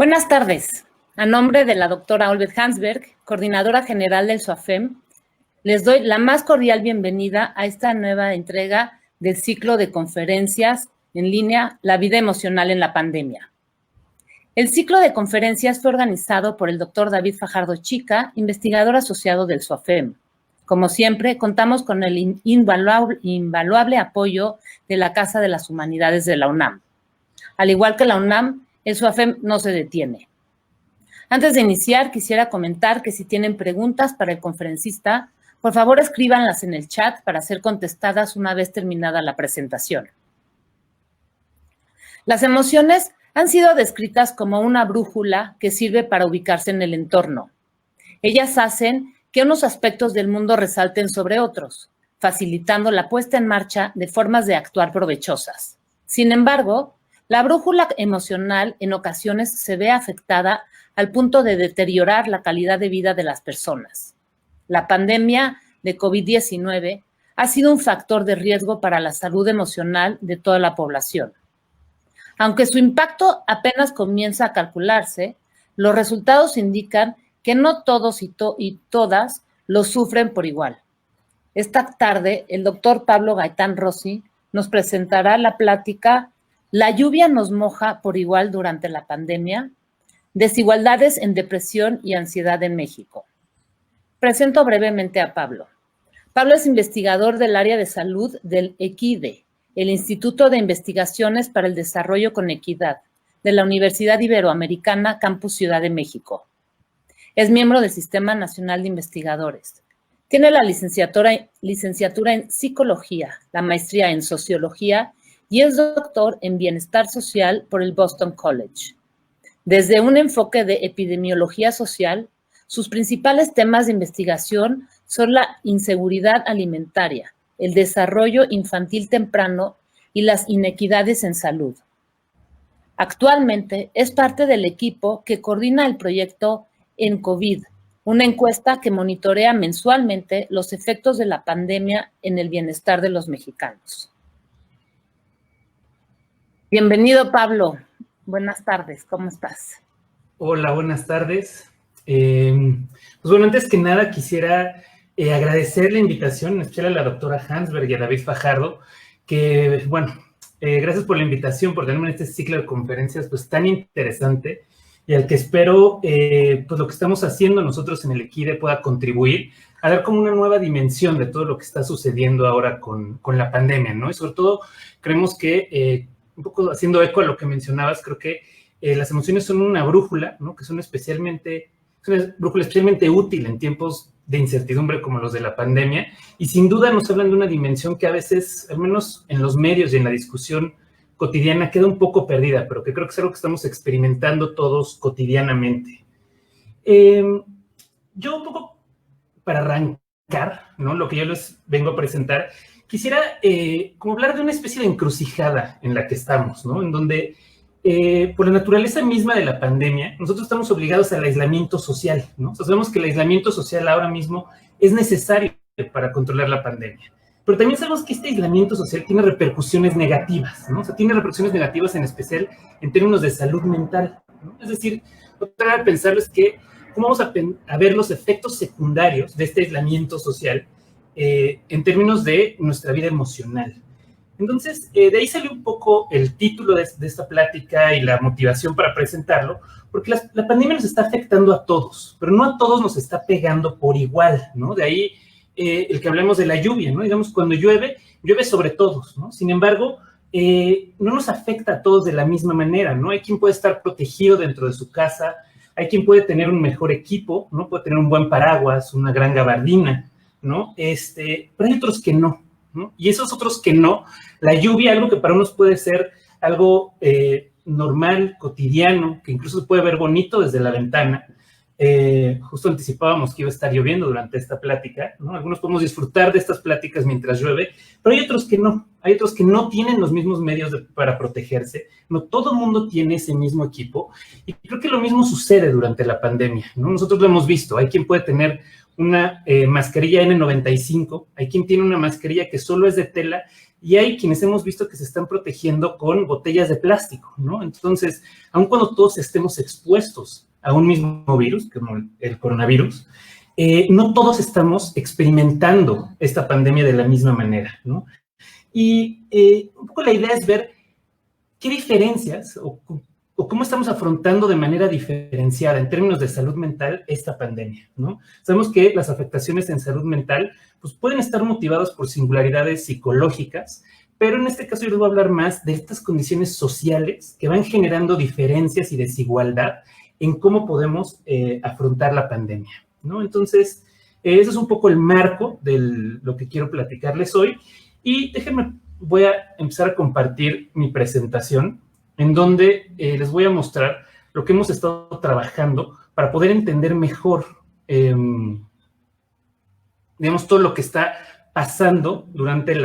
Buenas tardes. A nombre de la doctora Olbeth Hansberg, coordinadora general del SOAFEM, les doy la más cordial bienvenida a esta nueva entrega del ciclo de conferencias en línea La vida emocional en la pandemia. El ciclo de conferencias fue organizado por el doctor David Fajardo Chica, investigador asociado del SOAFEM. Como siempre, contamos con el invaluable apoyo de la Casa de las Humanidades de la UNAM. Al igual que la UNAM, el SOAFEM no se detiene. Antes de iniciar, quisiera comentar que si tienen preguntas para el conferencista, por favor escríbanlas en el chat para ser contestadas una vez terminada la presentación. Las emociones han sido descritas como una brújula que sirve para ubicarse en el entorno. Ellas hacen que unos aspectos del mundo resalten sobre otros, facilitando la puesta en marcha de formas de actuar provechosas. Sin embargo, la brújula emocional en ocasiones se ve afectada al punto de deteriorar la calidad de vida de las personas. La pandemia de COVID-19 ha sido un factor de riesgo para la salud emocional de toda la población. Aunque su impacto apenas comienza a calcularse, los resultados indican que no todos y todas lo sufren por igual. Esta tarde, el doctor Pablo Gaitán Rossi nos presentará la plática ¿La lluvia nos moja por igual durante la pandemia? Desigualdades en depresión y ansiedad en México. Presento brevemente a Pablo. Pablo es investigador del área de salud del EQUIDE, el Instituto de Investigaciones para el Desarrollo con Equidad, de la Universidad Iberoamericana, Campus Ciudad de México. Es miembro del Sistema Nacional de Investigadores. Tiene la licenciatura en Psicología, la maestría en Sociología y es doctor en Bienestar Social por el Boston College. Desde un enfoque de epidemiología social, sus principales temas de investigación son la inseguridad alimentaria, el desarrollo infantil temprano y las inequidades en salud. Actualmente es parte del equipo que coordina el proyecto EnCovid, una encuesta que monitorea mensualmente los efectos de la pandemia en el bienestar de los mexicanos. Bienvenido, Pablo. Buenas tardes, ¿cómo estás? Hola, buenas tardes. Pues bueno, antes que nada quisiera agradecer la invitación, en especial a la doctora Hansberg y a David Fajardo, que, bueno, gracias por la invitación, por tenerme en este ciclo de conferencias pues tan interesante y al que espero pues lo que estamos haciendo nosotros en el EQUIDE pueda contribuir a dar como una nueva dimensión de todo lo que está sucediendo ahora con la pandemia, ¿no? Y sobre todo creemos que un poco haciendo eco a lo que mencionabas, creo que las emociones son una brújula, ¿no? Que son una brújula especialmente útil en tiempos de incertidumbre como los de la pandemia, y sin duda nos hablan de una dimensión que a veces, al menos en los medios y en la discusión cotidiana, queda un poco perdida, pero que creo que es algo que estamos experimentando todos cotidianamente. Yo un poco para arrancar, ¿no? Lo que yo les vengo a presentar, quisiera como hablar de una especie de encrucijada en la que estamos, ¿no? En donde, por la naturaleza misma de la pandemia, nosotros estamos obligados al aislamiento social, ¿no? O sea, sabemos que el aislamiento social ahora mismo es necesario para controlar la pandemia. Pero también sabemos que este aislamiento social tiene repercusiones negativas, ¿no? O sea, tiene repercusiones negativas en especial en términos de salud mental, ¿no? Es decir, otra manera de pensarlo es que cómo vamos a ver los efectos secundarios de este aislamiento social en términos de nuestra vida emocional. Entonces, de ahí salió un poco el título de esta plática y la motivación para presentarlo, porque la pandemia nos está afectando a todos, pero no a todos nos está pegando por igual, ¿no? De ahí el que hablemos de la lluvia, ¿no? Digamos, cuando llueve, llueve sobre todos, ¿no? Sin embargo, no nos afecta a todos de la misma manera, ¿no? Hay quien puede estar protegido dentro de su casa, hay quien puede tener un mejor equipo, ¿no? Puede tener un buen paraguas, una gran gabardina, ¿no? Pero hay otros que no, ¿no? Y esos otros que no, la lluvia, algo que para unos puede ser algo normal, cotidiano, que incluso se puede ver bonito desde la ventana. Justo anticipábamos que iba a estar lloviendo durante esta plática, ¿no? Algunos podemos disfrutar de estas pláticas mientras llueve, pero hay otros que no tienen los mismos medios para protegerse, no todo el mundo tiene ese mismo equipo, y creo que lo mismo sucede durante la pandemia, ¿no? Nosotros lo hemos visto, hay quien puede tener una mascarilla N95, hay quien tiene una mascarilla que solo es de tela, y hay quienes hemos visto que se están protegiendo con botellas de plástico, ¿no? Entonces, aun cuando todos estemos expuestos a un mismo virus, como el coronavirus, no todos estamos experimentando esta pandemia de la misma manera, ¿no? Y un poco la idea es ver qué diferencias o cómo estamos afrontando de manera diferenciada en términos de salud mental esta pandemia, ¿no? Sabemos que las afectaciones en salud mental pues, pueden estar motivadas por singularidades psicológicas, pero en este caso yo les voy a hablar más de estas condiciones sociales que van generando diferencias y desigualdad en cómo podemos afrontar la pandemia, ¿no? Entonces, ese es un poco el marco de lo que quiero platicarles hoy. Y déjenme, voy a empezar a compartir mi presentación en donde les voy a mostrar lo que hemos estado trabajando para poder entender mejor, digamos, todo lo que está pasando durante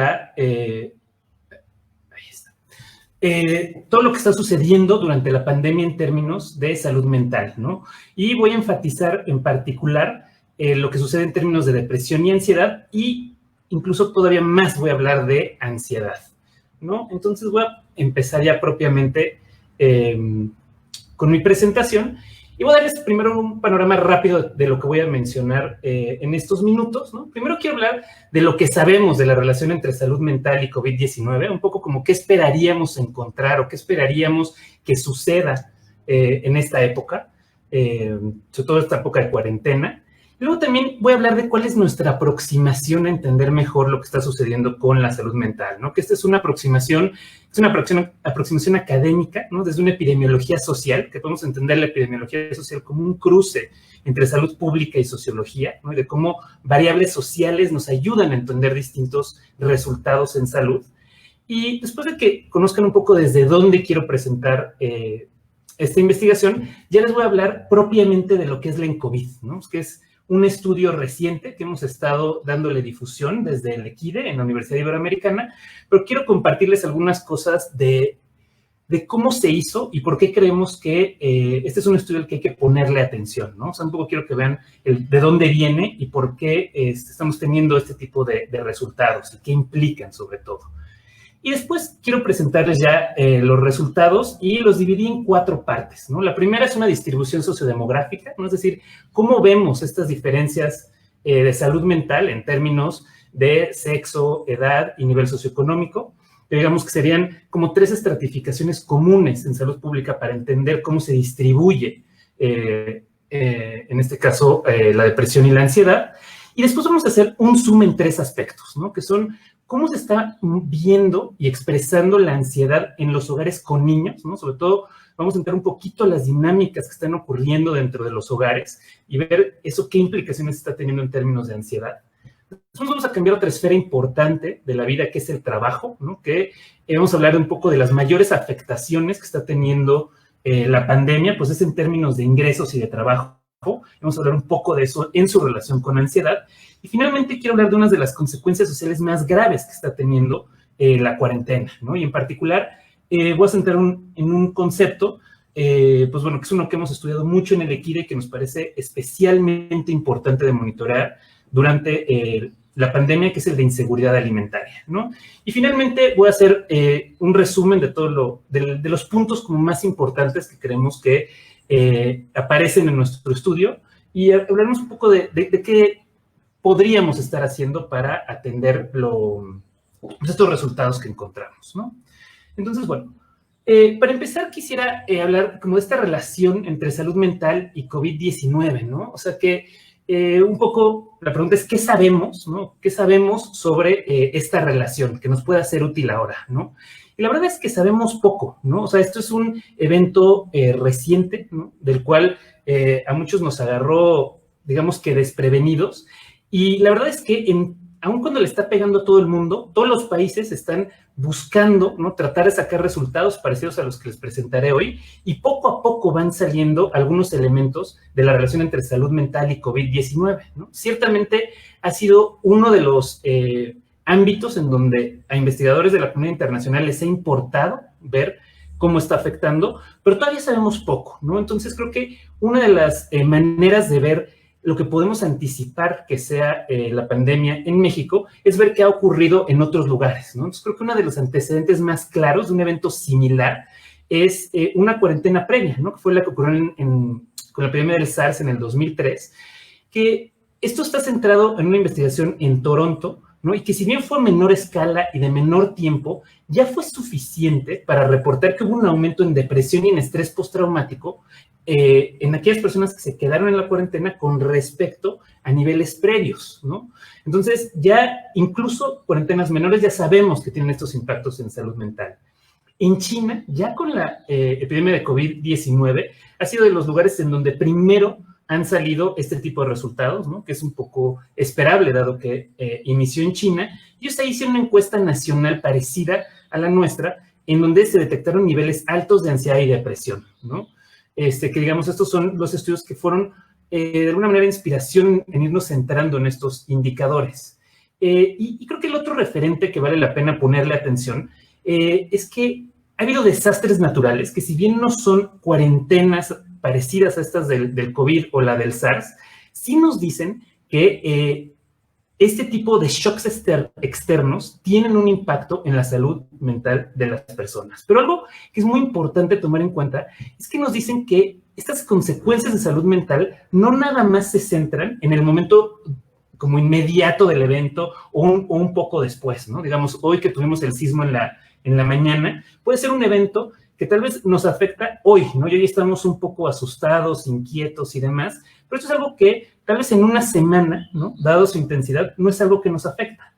todo lo que está sucediendo durante la pandemia en términos de salud mental, ¿no? Y voy a enfatizar en particular lo que sucede en términos de depresión y ansiedad, y incluso todavía más voy a hablar de ansiedad, ¿no? Entonces voy a empezar ya propiamente con mi presentación y voy a darles primero un panorama rápido de lo que voy a mencionar en estos minutos, ¿no? Primero quiero hablar de lo que sabemos de la relación entre salud mental y COVID-19, un poco como qué esperaríamos encontrar o qué esperaríamos que suceda en esta época, sobre todo esta época de cuarentena. Luego también voy a hablar de cuál es nuestra aproximación a entender mejor lo que está sucediendo con la salud mental, ¿no? Que esta es una aproximación académica, ¿no? Desde una epidemiología social, que podemos entender la epidemiología social como un cruce entre salud pública y sociología, ¿no? Y de cómo variables sociales nos ayudan a entender distintos resultados en salud. Y después de que conozcan un poco desde dónde quiero presentar esta investigación, ya les voy a hablar propiamente de lo que es la ENCOVID, ¿no? Que es un estudio reciente que hemos estado dándole difusión desde el EQUIDE en la Universidad Iberoamericana, pero quiero compartirles algunas cosas de cómo se hizo y por qué creemos que este es un estudio al que hay que ponerle atención, ¿no? O sea, un poco quiero que vean de dónde viene y por qué estamos teniendo este tipo de resultados y qué implican sobre todo. Y después quiero presentarles ya los resultados y los dividí en 4 partes, ¿no? La primera es una distribución sociodemográfica, ¿no? Es decir, cómo vemos estas diferencias de salud mental en términos de sexo, edad y nivel socioeconómico. Digamos que serían como 3 estratificaciones comunes en salud pública para entender cómo se distribuye, en este caso, la depresión y la ansiedad. Y después vamos a hacer un zoom en 3 aspectos, ¿no? Que son cómo se está viendo y expresando la ansiedad en los hogares con niños, ¿no? Sobre todo vamos a entender un poquito las dinámicas que están ocurriendo dentro de los hogares y ver eso qué implicaciones está teniendo en términos de ansiedad. Después vamos a cambiar otra esfera importante de la vida, que es el trabajo, ¿no? Que vamos a hablar un poco de las mayores afectaciones que está teniendo la pandemia, pues es en términos de ingresos y de trabajo. Vamos a hablar un poco de eso en su relación con ansiedad. Y finalmente quiero hablar de unas de las consecuencias sociales más graves que está teniendo la cuarentena, ¿no? Y en particular voy a centrar en un concepto, pues bueno, que es uno que hemos estudiado mucho en el EQUIDE y que nos parece especialmente importante de monitorear durante la pandemia, que es el de inseguridad alimentaria, ¿no? Y finalmente voy a hacer un resumen de todo de los puntos como más importantes que creemos que aparecen en nuestro estudio y hablaremos un poco de qué podríamos estar haciendo para atender pues estos resultados que encontramos, ¿no? Entonces, bueno, para empezar quisiera hablar como de esta relación entre salud mental y COVID-19, ¿no? O sea que un poco la pregunta es ¿qué sabemos, ¿no? ¿Qué sabemos sobre esta relación que nos pueda ser útil ahora, ¿no? Y la verdad es que sabemos poco, ¿no? O sea, esto es un evento reciente, ¿no? Del cual a muchos nos agarró, digamos que desprevenidos. Y la verdad es que aun cuando le está pegando a todo el mundo, todos los países están buscando, ¿no? Tratar de sacar resultados parecidos a los que les presentaré hoy, y poco a poco van saliendo algunos elementos de la relación entre salud mental y COVID-19, ¿no? Ciertamente ha sido uno de los ámbitos en donde a investigadores de la comunidad internacional les ha importado ver cómo está afectando, pero todavía sabemos poco, ¿no? Entonces creo que una de las maneras de ver lo que podemos anticipar que sea la pandemia en México es ver qué ha ocurrido en otros lugares, ¿no? Entonces, creo que uno de los antecedentes más claros de un evento similar es una cuarentena previa, ¿no? Que fue la que ocurrió con la epidemia del SARS en el 2003, que esto está centrado en una investigación en Toronto, ¿no? Y que si bien fue a menor escala y de menor tiempo, ya fue suficiente para reportar que hubo un aumento en depresión y en estrés postraumático en aquellas personas que se quedaron en la cuarentena con respecto a niveles previos, ¿no? Entonces, ya incluso cuarentenas menores ya sabemos que tienen estos impactos en salud mental. En China, ya con la epidemia de COVID-19, ha sido de los lugares en donde primero han salido este tipo de resultados, ¿no? Que es un poco esperable, dado que inició en China. Y ellos ahí hicieron una encuesta nacional parecida a la nuestra, en donde se detectaron niveles altos de ansiedad y depresión, ¿no? Que digamos, estos son los estudios que fueron de alguna manera inspiración en irnos centrando en estos indicadores. Y creo que el otro referente que vale la pena ponerle atención es que ha habido desastres naturales que, si bien no son cuarentenas parecidas a estas del COVID o la del SARS, sí nos dicen que este tipo de shocks externos tienen un impacto en la salud mental de las personas. Pero algo que es muy importante tomar en cuenta es que nos dicen que estas consecuencias de salud mental no nada más se centran en el momento como inmediato del evento o un poco después, ¿no? Digamos, hoy que tuvimos el sismo en la mañana, puede ser un evento que tal vez nos afecta hoy, ¿no? Y hoy estamos un poco asustados, inquietos y demás, pero esto es algo que tal vez en una semana, ¿no? Dado su intensidad, no es algo que nos afecta.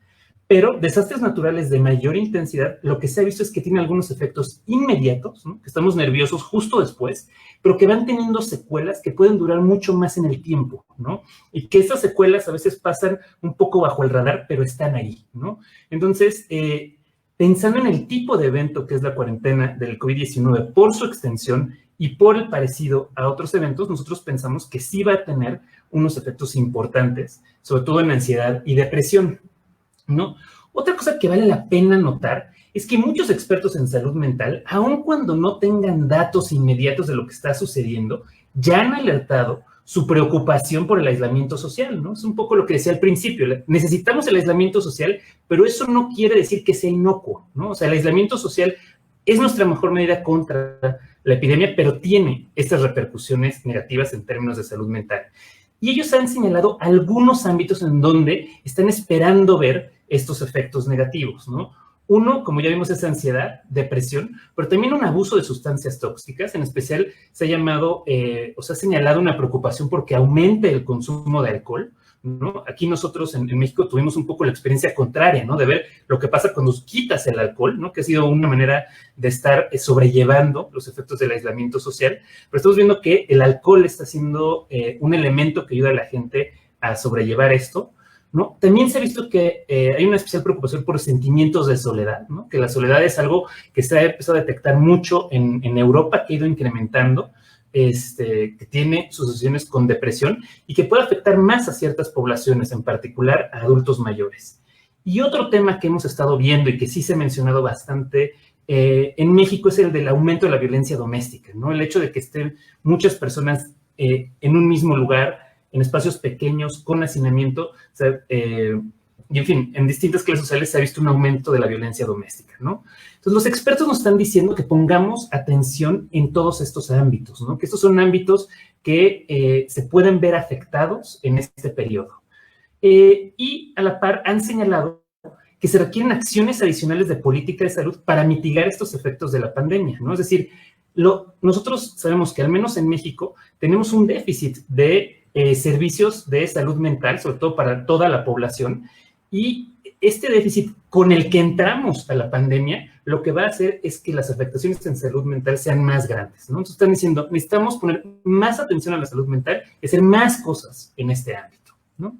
Pero desastres naturales de mayor intensidad, lo que se ha visto es que tienen algunos efectos inmediatos, ¿no? Que estamos nerviosos justo después, pero que van teniendo secuelas que pueden durar mucho más en el tiempo, ¿no? Y que estas secuelas a veces pasan un poco bajo el radar, pero están ahí, ¿no? Entonces, pensando en el tipo de evento que es la cuarentena del COVID-19 por su extensión y por el parecido a otros eventos, nosotros pensamos que sí va a tener unos efectos importantes, sobre todo en ansiedad y depresión, ¿no? Otra cosa que vale la pena notar es que muchos expertos en salud mental, aun cuando no tengan datos inmediatos de lo que está sucediendo, ya han alertado su preocupación por el aislamiento social, ¿no? Es un poco lo que decía al principio, necesitamos el aislamiento social, pero eso no quiere decir que sea inocuo, ¿no? O sea, el aislamiento social es nuestra mejor medida contra la epidemia, pero tiene estas repercusiones negativas en términos de salud mental. Y ellos han señalado algunos ámbitos en donde están esperando ver estos efectos negativos, ¿no? Uno, como ya vimos, es ansiedad, depresión, pero también un abuso de sustancias tóxicas. En especial se ha llamado, o se ha señalado una preocupación porque aumente el consumo de alcohol, ¿no? Aquí nosotros en México tuvimos un poco la experiencia contraria, ¿no? De ver lo que pasa cuando quitas el alcohol, ¿no? Que ha sido una manera de estar sobrellevando los efectos del aislamiento social. Pero estamos viendo que el alcohol está siendo un elemento que ayuda a la gente a sobrellevar esto, ¿no? También se ha visto que hay una especial preocupación por sentimientos de soledad, ¿no? Que la soledad es algo que se ha empezado a detectar mucho en Europa, que ha ido incrementando, que tiene sus asociaciones con depresión y que puede afectar más a ciertas poblaciones, en particular a adultos mayores. Y otro tema que hemos estado viendo y que sí se ha mencionado bastante en México es el del aumento de la violencia doméstica, ¿no? El hecho de que estén muchas personas en un mismo lugar, en espacios pequeños, con hacinamiento, o sea, y en fin, en distintas clases sociales se ha visto un aumento de la violencia doméstica, ¿no? Entonces, los expertos nos están diciendo que pongamos atención en todos estos ámbitos, ¿no? Que estos son ámbitos que se pueden ver afectados en este periodo. Y a la par han señalado que se requieren acciones adicionales de política de salud para mitigar estos efectos de la pandemia, ¿no? Es decir, nosotros sabemos que al menos en México tenemos un déficit de servicios de salud mental, sobre todo para toda la población, y este déficit con el que entramos a la pandemia, lo que va a hacer es que las afectaciones en salud mental sean más grandes, ¿no? Entonces están diciendo, necesitamos poner más atención a la salud mental y hacer más cosas en este ámbito, ¿no?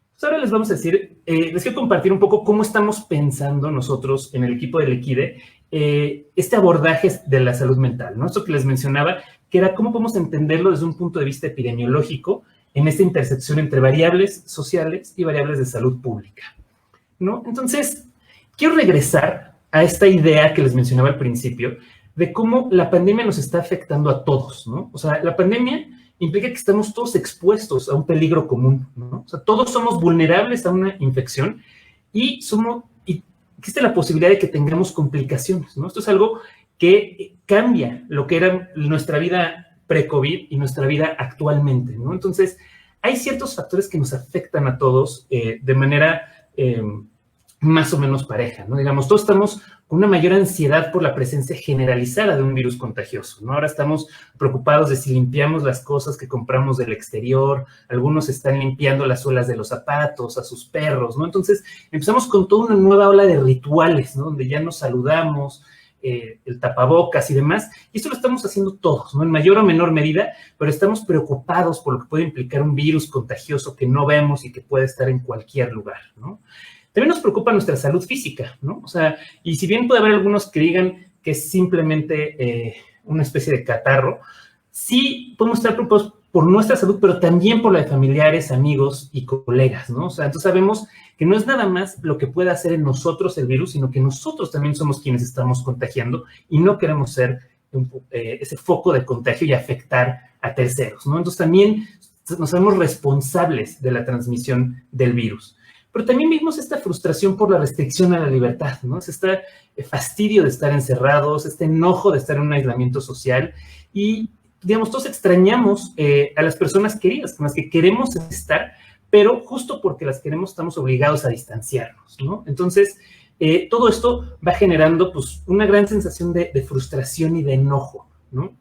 Entonces ahora les vamos a decir, les quiero compartir un poco cómo estamos pensando nosotros en el equipo del Equide este abordaje de la salud mental, ¿no? Esto que les mencionaba, que era cómo podemos entenderlo desde un punto de vista epidemiológico en esta intersección entre variables sociales y variables de salud pública, ¿no? Entonces, quiero regresar a esta idea que les mencionaba al principio de cómo la pandemia nos está afectando a todos, ¿no? O sea, la pandemia implica que estamos todos expuestos a un peligro común, ¿no? O sea, todos somos vulnerables a una infección y existe la posibilidad de que tengamos complicaciones, ¿no? Esto es algo que cambia lo que era nuestra vida pre-COVID y nuestra vida actualmente, ¿no? Entonces, hay ciertos factores que nos afectan a todos de manera más o menos pareja, ¿no? Digamos, todos estamos con una mayor ansiedad por la presencia generalizada de un virus contagioso, ¿no? Ahora estamos preocupados de si limpiamos las cosas que compramos del exterior, algunos están limpiando las suelas de los zapatos, a sus perros, ¿no? Entonces, empezamos con toda una nueva ola de rituales, ¿no? Donde ya nos saludamos, el tapabocas y demás, y esto lo estamos haciendo todos, ¿no? En mayor o menor medida, pero estamos preocupados por lo que puede implicar un virus contagioso que no vemos y que puede estar en cualquier lugar, ¿no? También nos preocupa nuestra salud física, ¿no? O sea, y si bien puede haber algunos que digan que es simplemente una especie de catarro, sí podemos estar preocupados por nuestra salud, pero también por la de familiares, amigos y colegas, ¿no? O sea, entonces sabemos que no es nada más lo que puede hacer en nosotros el virus, sino que nosotros también somos quienes estamos contagiando y no queremos ser ese foco de contagio y afectar a terceros, ¿no? Entonces también nos sabemos responsables de la transmisión del virus. Pero también vimos esta frustración por la restricción a la libertad, ¿no? Es este fastidio de estar encerrados, este enojo de estar en un aislamiento social y, digamos, todos extrañamos a las personas queridas, con las que queremos estar, pero justo porque las queremos estamos obligados a distanciarnos, ¿no? Entonces, todo esto va generando, pues, una gran sensación de frustración y de enojo, ¿no?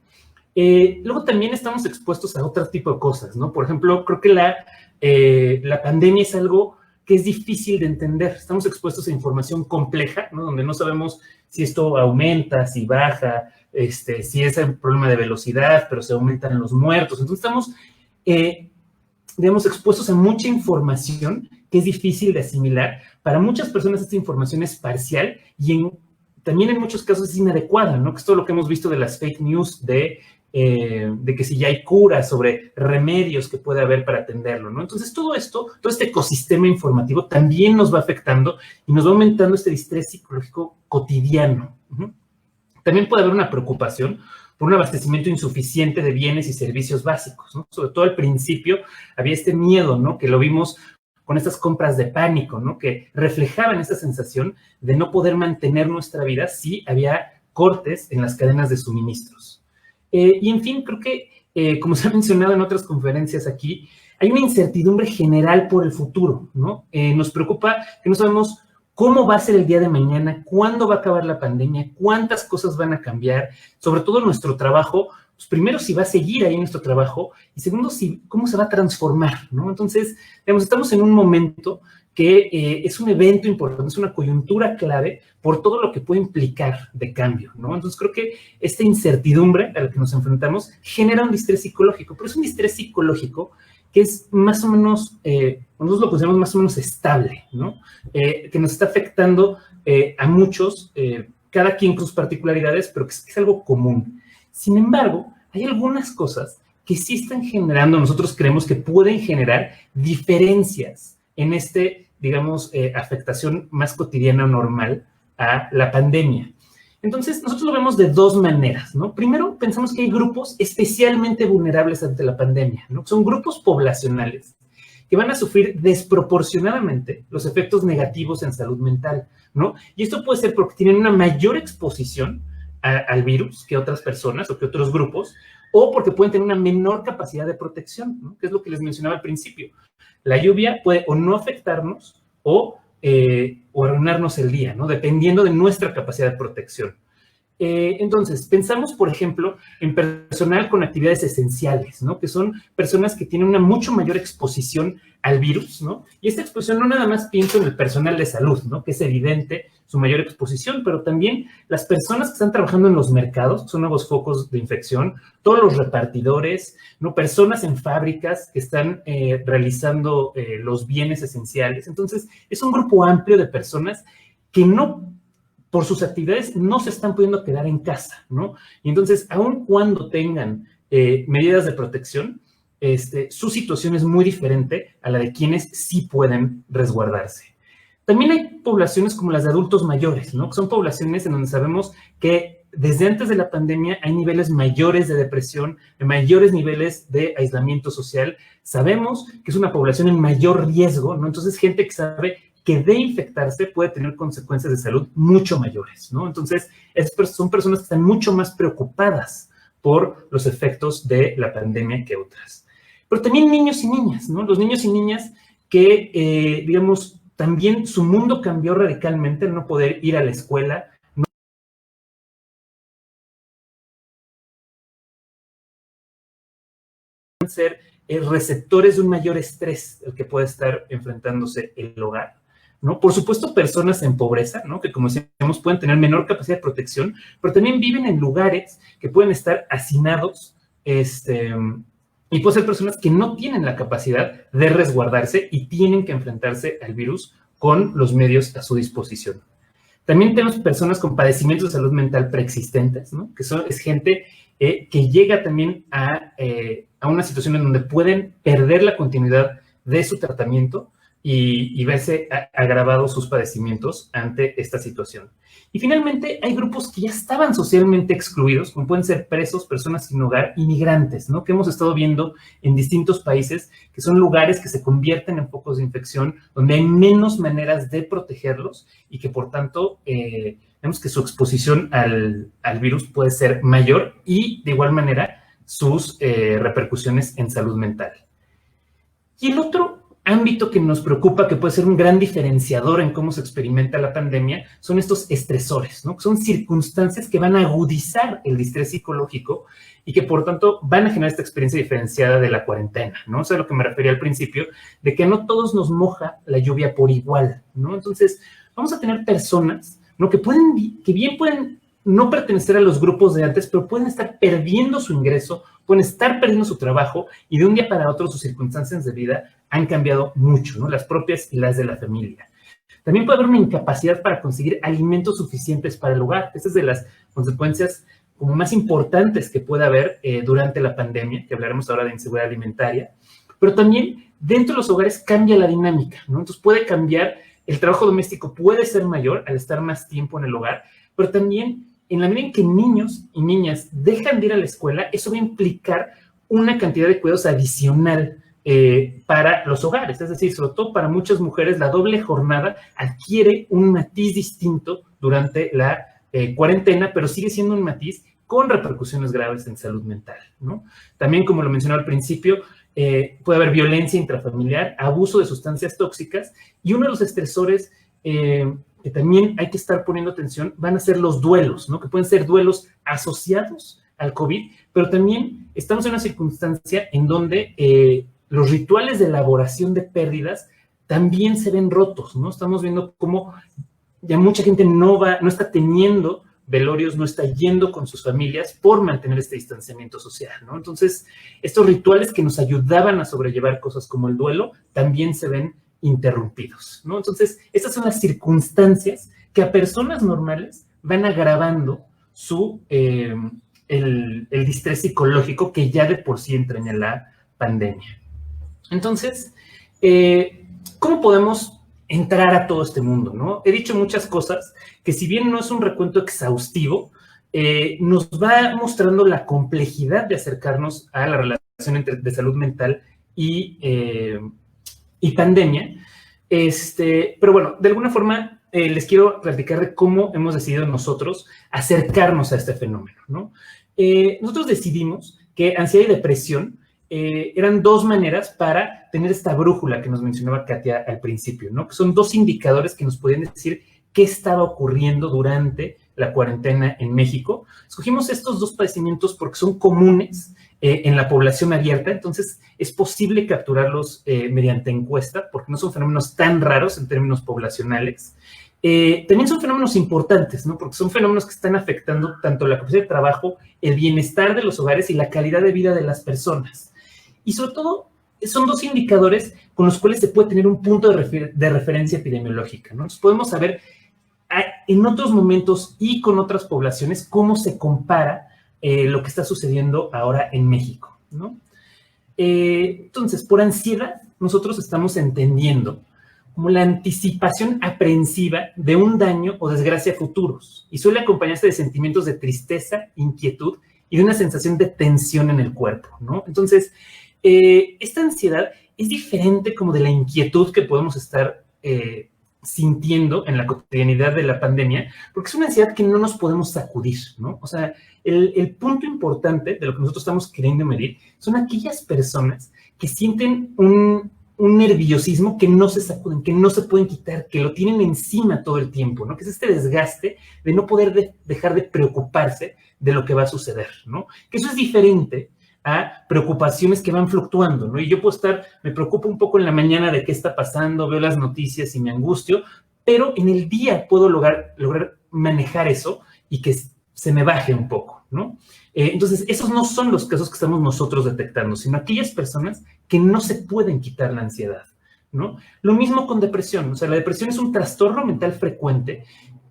Luego también estamos expuestos a otro tipo de cosas, ¿no? Por ejemplo, creo que la pandemia es algo que es difícil de entender. Estamos expuestos a información compleja, ¿no? Donde no sabemos si esto aumenta, si baja, si es un problema de velocidad, pero se aumentan los muertos. Entonces estamos, digamos, expuestos a mucha información que es difícil de asimilar. Para muchas personas esta información es parcial y también en muchos casos es inadecuada, ¿no? Que es todo lo que hemos visto de las fake news de que si ya hay curas, sobre remedios que puede haber para atenderlo, ¿no? Entonces, todo esto, todo este ecosistema informativo también nos va afectando y nos va aumentando este distrés psicológico cotidiano. También puede haber una preocupación por un abastecimiento insuficiente de bienes y servicios básicos, ¿no? Sobre todo al principio había este miedo, ¿no? Que lo vimos con estas compras de pánico, ¿no? Que reflejaban esta sensación de no poder mantener nuestra vida si había cortes en las cadenas de suministros. Y en fin, creo que, como se ha mencionado en otras conferencias aquí, hay una incertidumbre general por el futuro, ¿no? Nos preocupa que no sabemos cómo va a ser el día de mañana, cuándo va a acabar la pandemia, cuántas cosas van a cambiar, sobre todo nuestro trabajo, pues primero si va a seguir ahí nuestro trabajo y segundo cómo se va a transformar, ¿no? Entonces, digamos, estamos en un momento que es un evento importante, es una coyuntura clave por todo lo que puede implicar de cambio, ¿no? Entonces creo que esta incertidumbre a la que nos enfrentamos genera un distrés psicológico, pero es un distrés psicológico que es más o menos, nosotros lo consideramos más o menos estable, ¿no? Que nos está afectando a muchos, cada quien con sus particularidades, pero que es algo común. Sin embargo, hay algunas cosas que sí están generando, nosotros creemos que pueden generar diferencias en digamos, afectación más cotidiana o normal a la pandemia. Entonces, nosotros lo vemos de dos maneras, ¿no? Primero, pensamos que hay grupos especialmente vulnerables ante la pandemia, ¿no? Son grupos poblacionales que van a sufrir desproporcionadamente los efectos negativos en salud mental, ¿no? Y esto puede ser porque tienen una mayor exposición al virus que otras personas o que otros grupos, o porque pueden tener una menor capacidad de protección, ¿no? Que es lo que les mencionaba al principio. La lluvia puede o no afectarnos o arruinarnos el día, ¿no? Dependiendo de nuestra capacidad de protección. Entonces, pensamos, por ejemplo, en personal con actividades esenciales, ¿no? Que son personas que tienen una mucho mayor exposición al virus, ¿no? Y esta exposición no nada más pienso en el personal de salud, ¿no? Que es evidente su mayor exposición, pero también las personas que están trabajando en los mercados, que son nuevos focos de infección, todos los repartidores, ¿no? Personas en fábricas que están realizando los bienes esenciales. Entonces, es un grupo amplio de personas que no, por sus actividades, no se están pudiendo quedar en casa, ¿no? Y entonces, aun cuando tengan medidas de protección, su situación es muy diferente a la de quienes sí pueden resguardarse. También hay poblaciones como las de adultos mayores, ¿no? Que son poblaciones en donde sabemos que desde antes de la pandemia hay niveles mayores de depresión, mayores niveles de aislamiento social. Sabemos que es una población en mayor riesgo, ¿no? Entonces, gente que sabe que de infectarse puede tener consecuencias de salud mucho mayores, ¿no? Entonces, son personas que están mucho más preocupadas por los efectos de la pandemia que otras. Pero también niños y niñas, ¿no? Los niños y niñas que, digamos, también su mundo cambió radicalmente al no poder ir a la escuela, ser receptores de un mayor estrés el que puede estar enfrentándose el hogar, ¿no? Por supuesto, personas en pobreza, ¿no? Que como decíamos pueden tener menor capacidad de protección, pero también viven en lugares que pueden estar hacinados, y pueden ser personas que no tienen la capacidad de resguardarse y tienen que enfrentarse al virus con los medios a su disposición. También tenemos personas con padecimientos de salud mental preexistentes, ¿no? Que es gente que llega también a una situación en donde pueden perder la continuidad de su tratamiento y verse agravados sus padecimientos ante esta situación. Y finalmente hay grupos que ya estaban socialmente excluidos, como pueden ser presos, personas sin hogar y migrantes, ¿no? Que hemos estado viendo en distintos países, que son lugares que se convierten en focos de infección, donde hay menos maneras de protegerlos y que por tanto vemos que su exposición al virus puede ser mayor y de igual manera sus repercusiones en salud mental. Y el otro ámbito que nos preocupa, que puede ser un gran diferenciador en cómo se experimenta la pandemia, son estos estresores, ¿no? Son circunstancias que van a agudizar el distrés psicológico y que, por tanto, van a generar esta experiencia diferenciada de la cuarentena, ¿no? Eso es a lo que me refería al principio, de que no todos nos moja la lluvia por igual, ¿no? Entonces, vamos a tener personas, ¿no? que bien pueden no pertenecer a los grupos de antes, pero pueden estar perdiendo su ingreso, pueden estar perdiendo su trabajo y de un día para otro sus circunstancias de vida han cambiado mucho, ¿no? Las propias y las de la familia. También puede haber una incapacidad para conseguir alimentos suficientes para el hogar. Esta es de las consecuencias como más importantes que puede haber durante la pandemia, que hablaremos ahora de inseguridad alimentaria, pero también dentro de los hogares cambia la dinámica, ¿no? Entonces puede cambiar, el trabajo doméstico puede ser mayor al estar más tiempo en el hogar, pero también en la medida en que niños y niñas dejan de ir a la escuela, eso va a implicar una cantidad de cuidados adicional para los hogares. Es decir, sobre todo para muchas mujeres, la doble jornada adquiere un matiz distinto durante la cuarentena, pero sigue siendo un matiz con repercusiones graves en salud mental, ¿no? También, como lo mencionaba al principio, puede haber violencia intrafamiliar, abuso de sustancias tóxicas, y uno de los estresores que también hay que estar poniendo atención van a ser los duelos, ¿no? Que pueden ser duelos asociados al COVID, pero también estamos en una circunstancia en donde los rituales de elaboración de pérdidas también se ven rotos, ¿no? Estamos viendo cómo ya mucha gente no está teniendo velorios, no está yendo con sus familias por mantener este distanciamiento social, ¿no? Entonces, estos rituales que nos ayudaban a sobrellevar cosas como el duelo también se ven interrumpidos, ¿no? Entonces, estas son las circunstancias que a personas normales van agravando el distrés psicológico que ya de por sí entraña la pandemia. Entonces, ¿cómo podemos entrar a todo este mundo, ¿no? He dicho muchas cosas que, si bien no es un recuento exhaustivo, nos va mostrando la complejidad de acercarnos a la relación de salud mental y pandemia. Pero bueno, de alguna forma les quiero platicar de cómo hemos decidido nosotros acercarnos a este fenómeno, ¿no? Nosotros decidimos que ansiedad y depresión eran dos maneras para tener esta brújula que nos mencionaba Katia al principio, ¿no? Que son dos indicadores que nos podían decir qué estaba ocurriendo durante la cuarentena en México. Escogimos estos dos padecimientos porque son comunes en la población abierta, entonces es posible capturarlos mediante encuesta, porque no son fenómenos tan raros en términos poblacionales. También son fenómenos importantes, ¿no? Porque son fenómenos que están afectando tanto la capacidad de trabajo, el bienestar de los hogares y la calidad de vida de las personas. Y sobre todo, son dos indicadores con los cuales se puede tener un punto de referencia epidemiológica, ¿no? Entonces podemos saber en otros momentos y con otras poblaciones cómo se compara lo que está sucediendo ahora en México, ¿no? Entonces, por ansiedad, nosotros estamos entendiendo como la anticipación aprensiva de un daño o desgracia futuros y suele acompañarse de sentimientos de tristeza, inquietud y de una sensación de tensión en el cuerpo, ¿no? Entonces, esta ansiedad es diferente como de la inquietud que podemos estar sintiendo en la cotidianidad de la pandemia, porque es una ansiedad que no nos podemos sacudir, ¿no? O sea, el punto importante de lo que nosotros estamos queriendo medir son aquellas personas que sienten un nerviosismo que no se sacuden, que no se pueden quitar, que lo tienen encima todo el tiempo, ¿no? Que es este desgaste de no poder dejar de preocuparse de lo que va a suceder, ¿no? Que eso es diferente a preocupaciones que van fluctuando, ¿no? Y yo puedo me preocupo un poco en la mañana de qué está pasando, veo las noticias y me angustio, pero en el día puedo lograr manejar eso y que se me baje un poco, ¿no? Entonces, esos no son los casos que estamos nosotros detectando, sino aquellas personas que no se pueden quitar la ansiedad, ¿no? Lo mismo con depresión, o sea, la depresión es un trastorno mental frecuente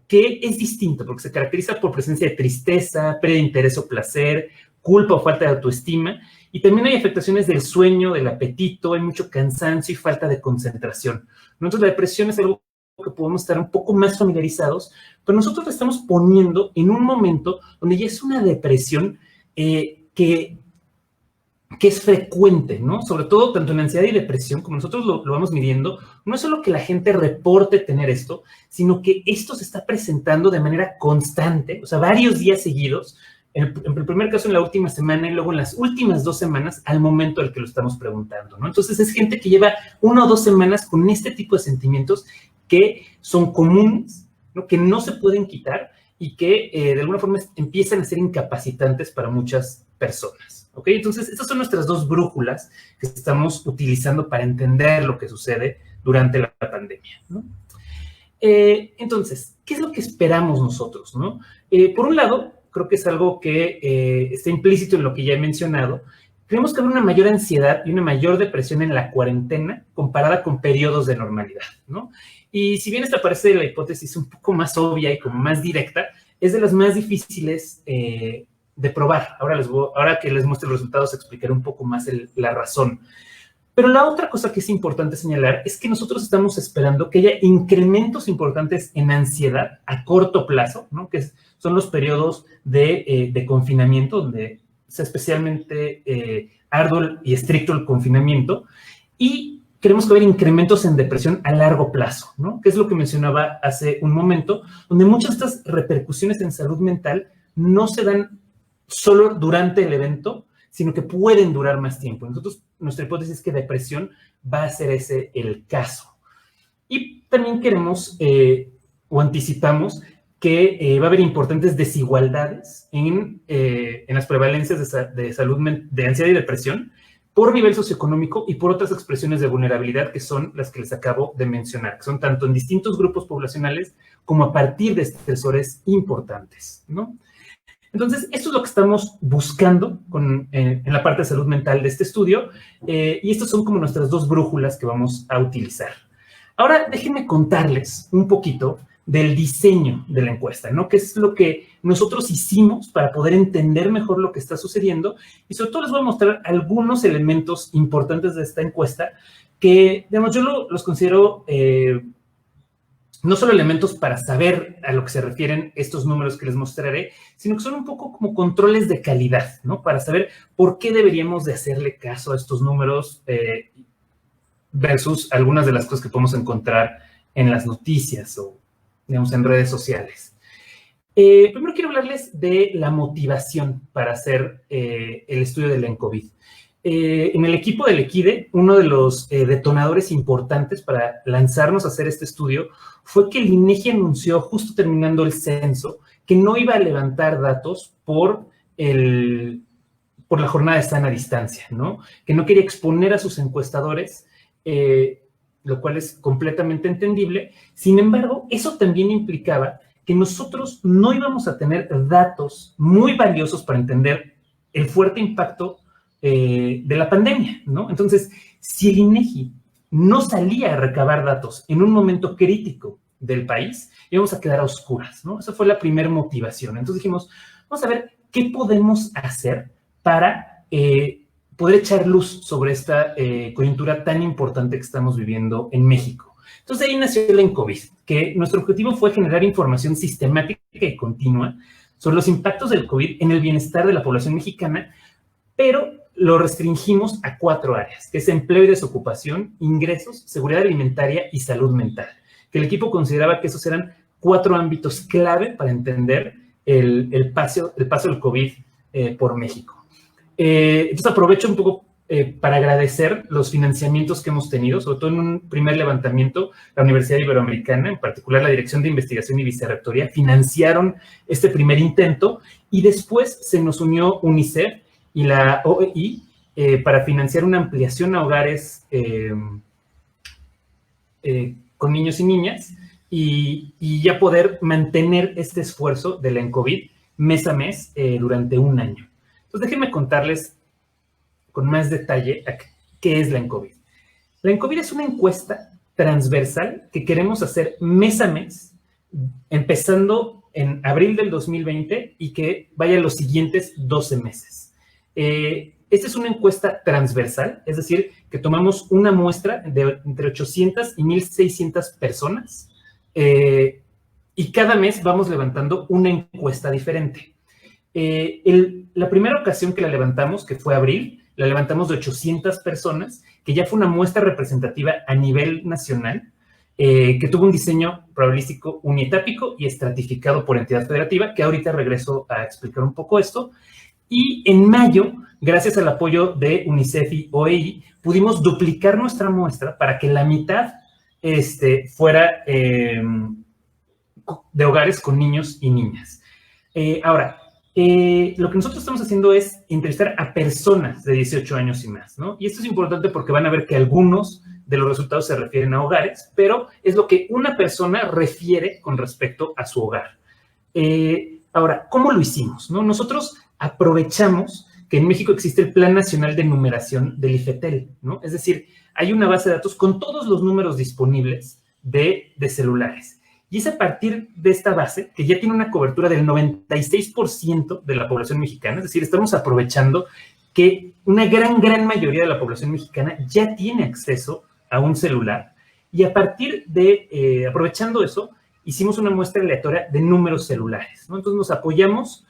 que es distinto porque se caracteriza por presencia de tristeza, pérdida de interés o placer, culpa o falta de autoestima, y también hay afectaciones del sueño, del apetito, hay mucho cansancio y falta de concentración, ¿no? Entonces, la depresión es algo que podemos estar un poco más familiarizados, pero nosotros la estamos poniendo en un momento donde ya es una depresión que es frecuente, ¿no? Sobre todo, tanto en ansiedad y depresión, como nosotros lo vamos midiendo, no es solo que la gente reporte tener esto, sino que esto se está presentando de manera constante, o sea, varios días seguidos, en el primer caso en la última semana y luego en las últimas 2 semanas al momento al que lo estamos preguntando, ¿no? Entonces, es gente que lleva 1 o 2 semanas con este tipo de sentimientos que son comunes, ¿no? Que no se pueden quitar y que de alguna forma empiezan a ser incapacitantes para muchas personas, ¿ok? Entonces, estas son nuestras 2 brújulas que estamos utilizando para entender lo que sucede durante la pandemia, ¿no? Entonces, ¿qué es lo que esperamos nosotros, no? Por un lado, creo que es algo que está implícito en lo que ya he mencionado. Creemos que habrá una mayor ansiedad y una mayor depresión en la cuarentena comparada con periodos de normalidad, ¿no? Y si bien esta parece la hipótesis un poco más obvia y como más directa, es de las más difíciles de probar. Ahora que les muestre los resultados, explicaré un poco más la razón. Pero la otra cosa que es importante señalar es que nosotros estamos esperando que haya incrementos importantes en ansiedad a corto plazo, ¿no? Que son los periodos de confinamiento, donde sea especialmente arduo y estricto el confinamiento, y queremos que haya incrementos en depresión a largo plazo, ¿no? Que es lo que mencionaba hace un momento, donde muchas de estas repercusiones en salud mental no se dan solo durante el evento, sino que pueden durar más tiempo. Nuestra hipótesis es que depresión va a ser ese el caso. Y también queremos o anticipamos que va a haber importantes desigualdades en las prevalencias de salud de ansiedad y depresión por nivel socioeconómico y por otras expresiones de vulnerabilidad que son las que les acabo de mencionar, que son tanto en distintos grupos poblacionales como a partir de estresores importantes, ¿no? Entonces, esto es lo que estamos buscando en la parte de salud mental de este estudio, y estas son como nuestras 2 brújulas que vamos a utilizar. Ahora, déjenme contarles un poquito del diseño de la encuesta, ¿no? ¿Qué es lo que nosotros hicimos para poder entender mejor lo que está sucediendo? Y sobre todo les voy a mostrar algunos elementos importantes de esta encuesta que, digamos, yo los considero no solo elementos para saber a lo que se refieren estos números que les mostraré, sino que son un poco como controles de calidad, ¿no? Para saber por qué deberíamos de hacerle caso a estos números versus algunas de las cosas que podemos encontrar en las noticias o, digamos, en redes sociales. Primero quiero hablarles de la motivación para hacer el estudio del ENCOVID. En el equipo del Equide, uno de los detonadores importantes para lanzarnos a hacer este estudio fue que el INEGI anunció, justo terminando el censo, que no iba a levantar datos por la jornada de sana distancia, ¿no? Que no quería exponer a sus encuestadores, lo cual es completamente entendible. Sin embargo, eso también implicaba que nosotros no íbamos a tener datos muy valiosos para entender el fuerte impacto de la pandemia, ¿no? Entonces, si el INEGI no salía a recabar datos en un momento crítico del país, íbamos a quedar a oscuras, ¿no? Esa fue la primera motivación. Entonces dijimos, vamos a ver qué podemos hacer para poder echar luz sobre esta coyuntura tan importante que estamos viviendo en México. Entonces ahí nació el ENCOVID, que nuestro objetivo fue generar información sistemática y continua sobre los impactos del COVID en el bienestar de la población mexicana, pero lo restringimos a 4 áreas, que es empleo y desocupación, ingresos, seguridad alimentaria y salud mental, que el equipo consideraba que esos eran 4 ámbitos clave para entender el paso del COVID por México. Entonces aprovecho un poco para agradecer los financiamientos que hemos tenido, sobre todo en un primer levantamiento, la Universidad Iberoamericana, en particular la Dirección de Investigación y Vicerrectoría, financiaron este primer intento y después se nos unió UNICEF y la OEI para financiar una ampliación a hogares con niños y niñas y ya poder mantener este esfuerzo del ENCOVID mes a mes durante un año. Entonces déjenme contarles con más detalle qué es la ENCOVID. La ENCOVID es una encuesta transversal que queremos hacer mes a mes, empezando en abril del 2020 y que vaya los siguientes 12 meses. Esta es una encuesta transversal, es decir, que tomamos una muestra de entre 800 y 1,600 personas y cada mes vamos levantando una encuesta diferente. La primera ocasión que la levantamos, que fue abril, la levantamos de 800 personas, que ya fue una muestra representativa a nivel nacional, que tuvo un diseño probabilístico unietápico y estratificado por entidad federativa, que ahorita regreso a explicar un poco esto. Y en mayo, gracias al apoyo de UNICEF y OEI, pudimos duplicar nuestra muestra para que la mitad fuera de hogares con niños y niñas. Ahora, lo que nosotros estamos haciendo es entrevistar a personas de 18 años y más, ¿no? Y esto es importante porque van a ver que algunos de los resultados se refieren a hogares, pero es lo que una persona refiere con respecto a su hogar. Ahora, ¿cómo lo hicimos, no? Nosotros aprovechamos que en México existe el Plan Nacional de Numeración del IFETEL, ¿no? Es decir, hay una base de datos con todos los números disponibles de celulares. Y es a partir de esta base, que ya tiene una cobertura del 96% de la población mexicana, es decir, estamos aprovechando que una gran mayoría de la población mexicana ya tiene acceso a un celular. Y a partir de, aprovechando eso, hicimos una muestra aleatoria de números celulares, ¿no? Entonces nos apoyamos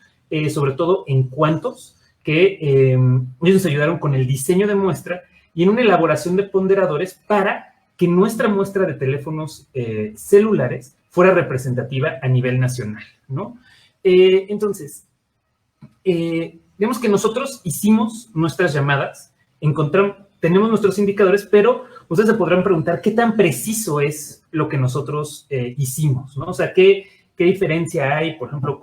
sobre todo en cuantos, que ellos nos ayudaron con el diseño de muestra y en una elaboración de ponderadores para que nuestra muestra de teléfonos celulares fuera representativa a nivel nacional, ¿no? Entonces, digamos que nosotros hicimos nuestras llamadas, tenemos nuestros indicadores, pero ustedes se podrán preguntar qué tan preciso es lo que nosotros hicimos, ¿no? O sea, ¿qué diferencia hay, por ejemplo,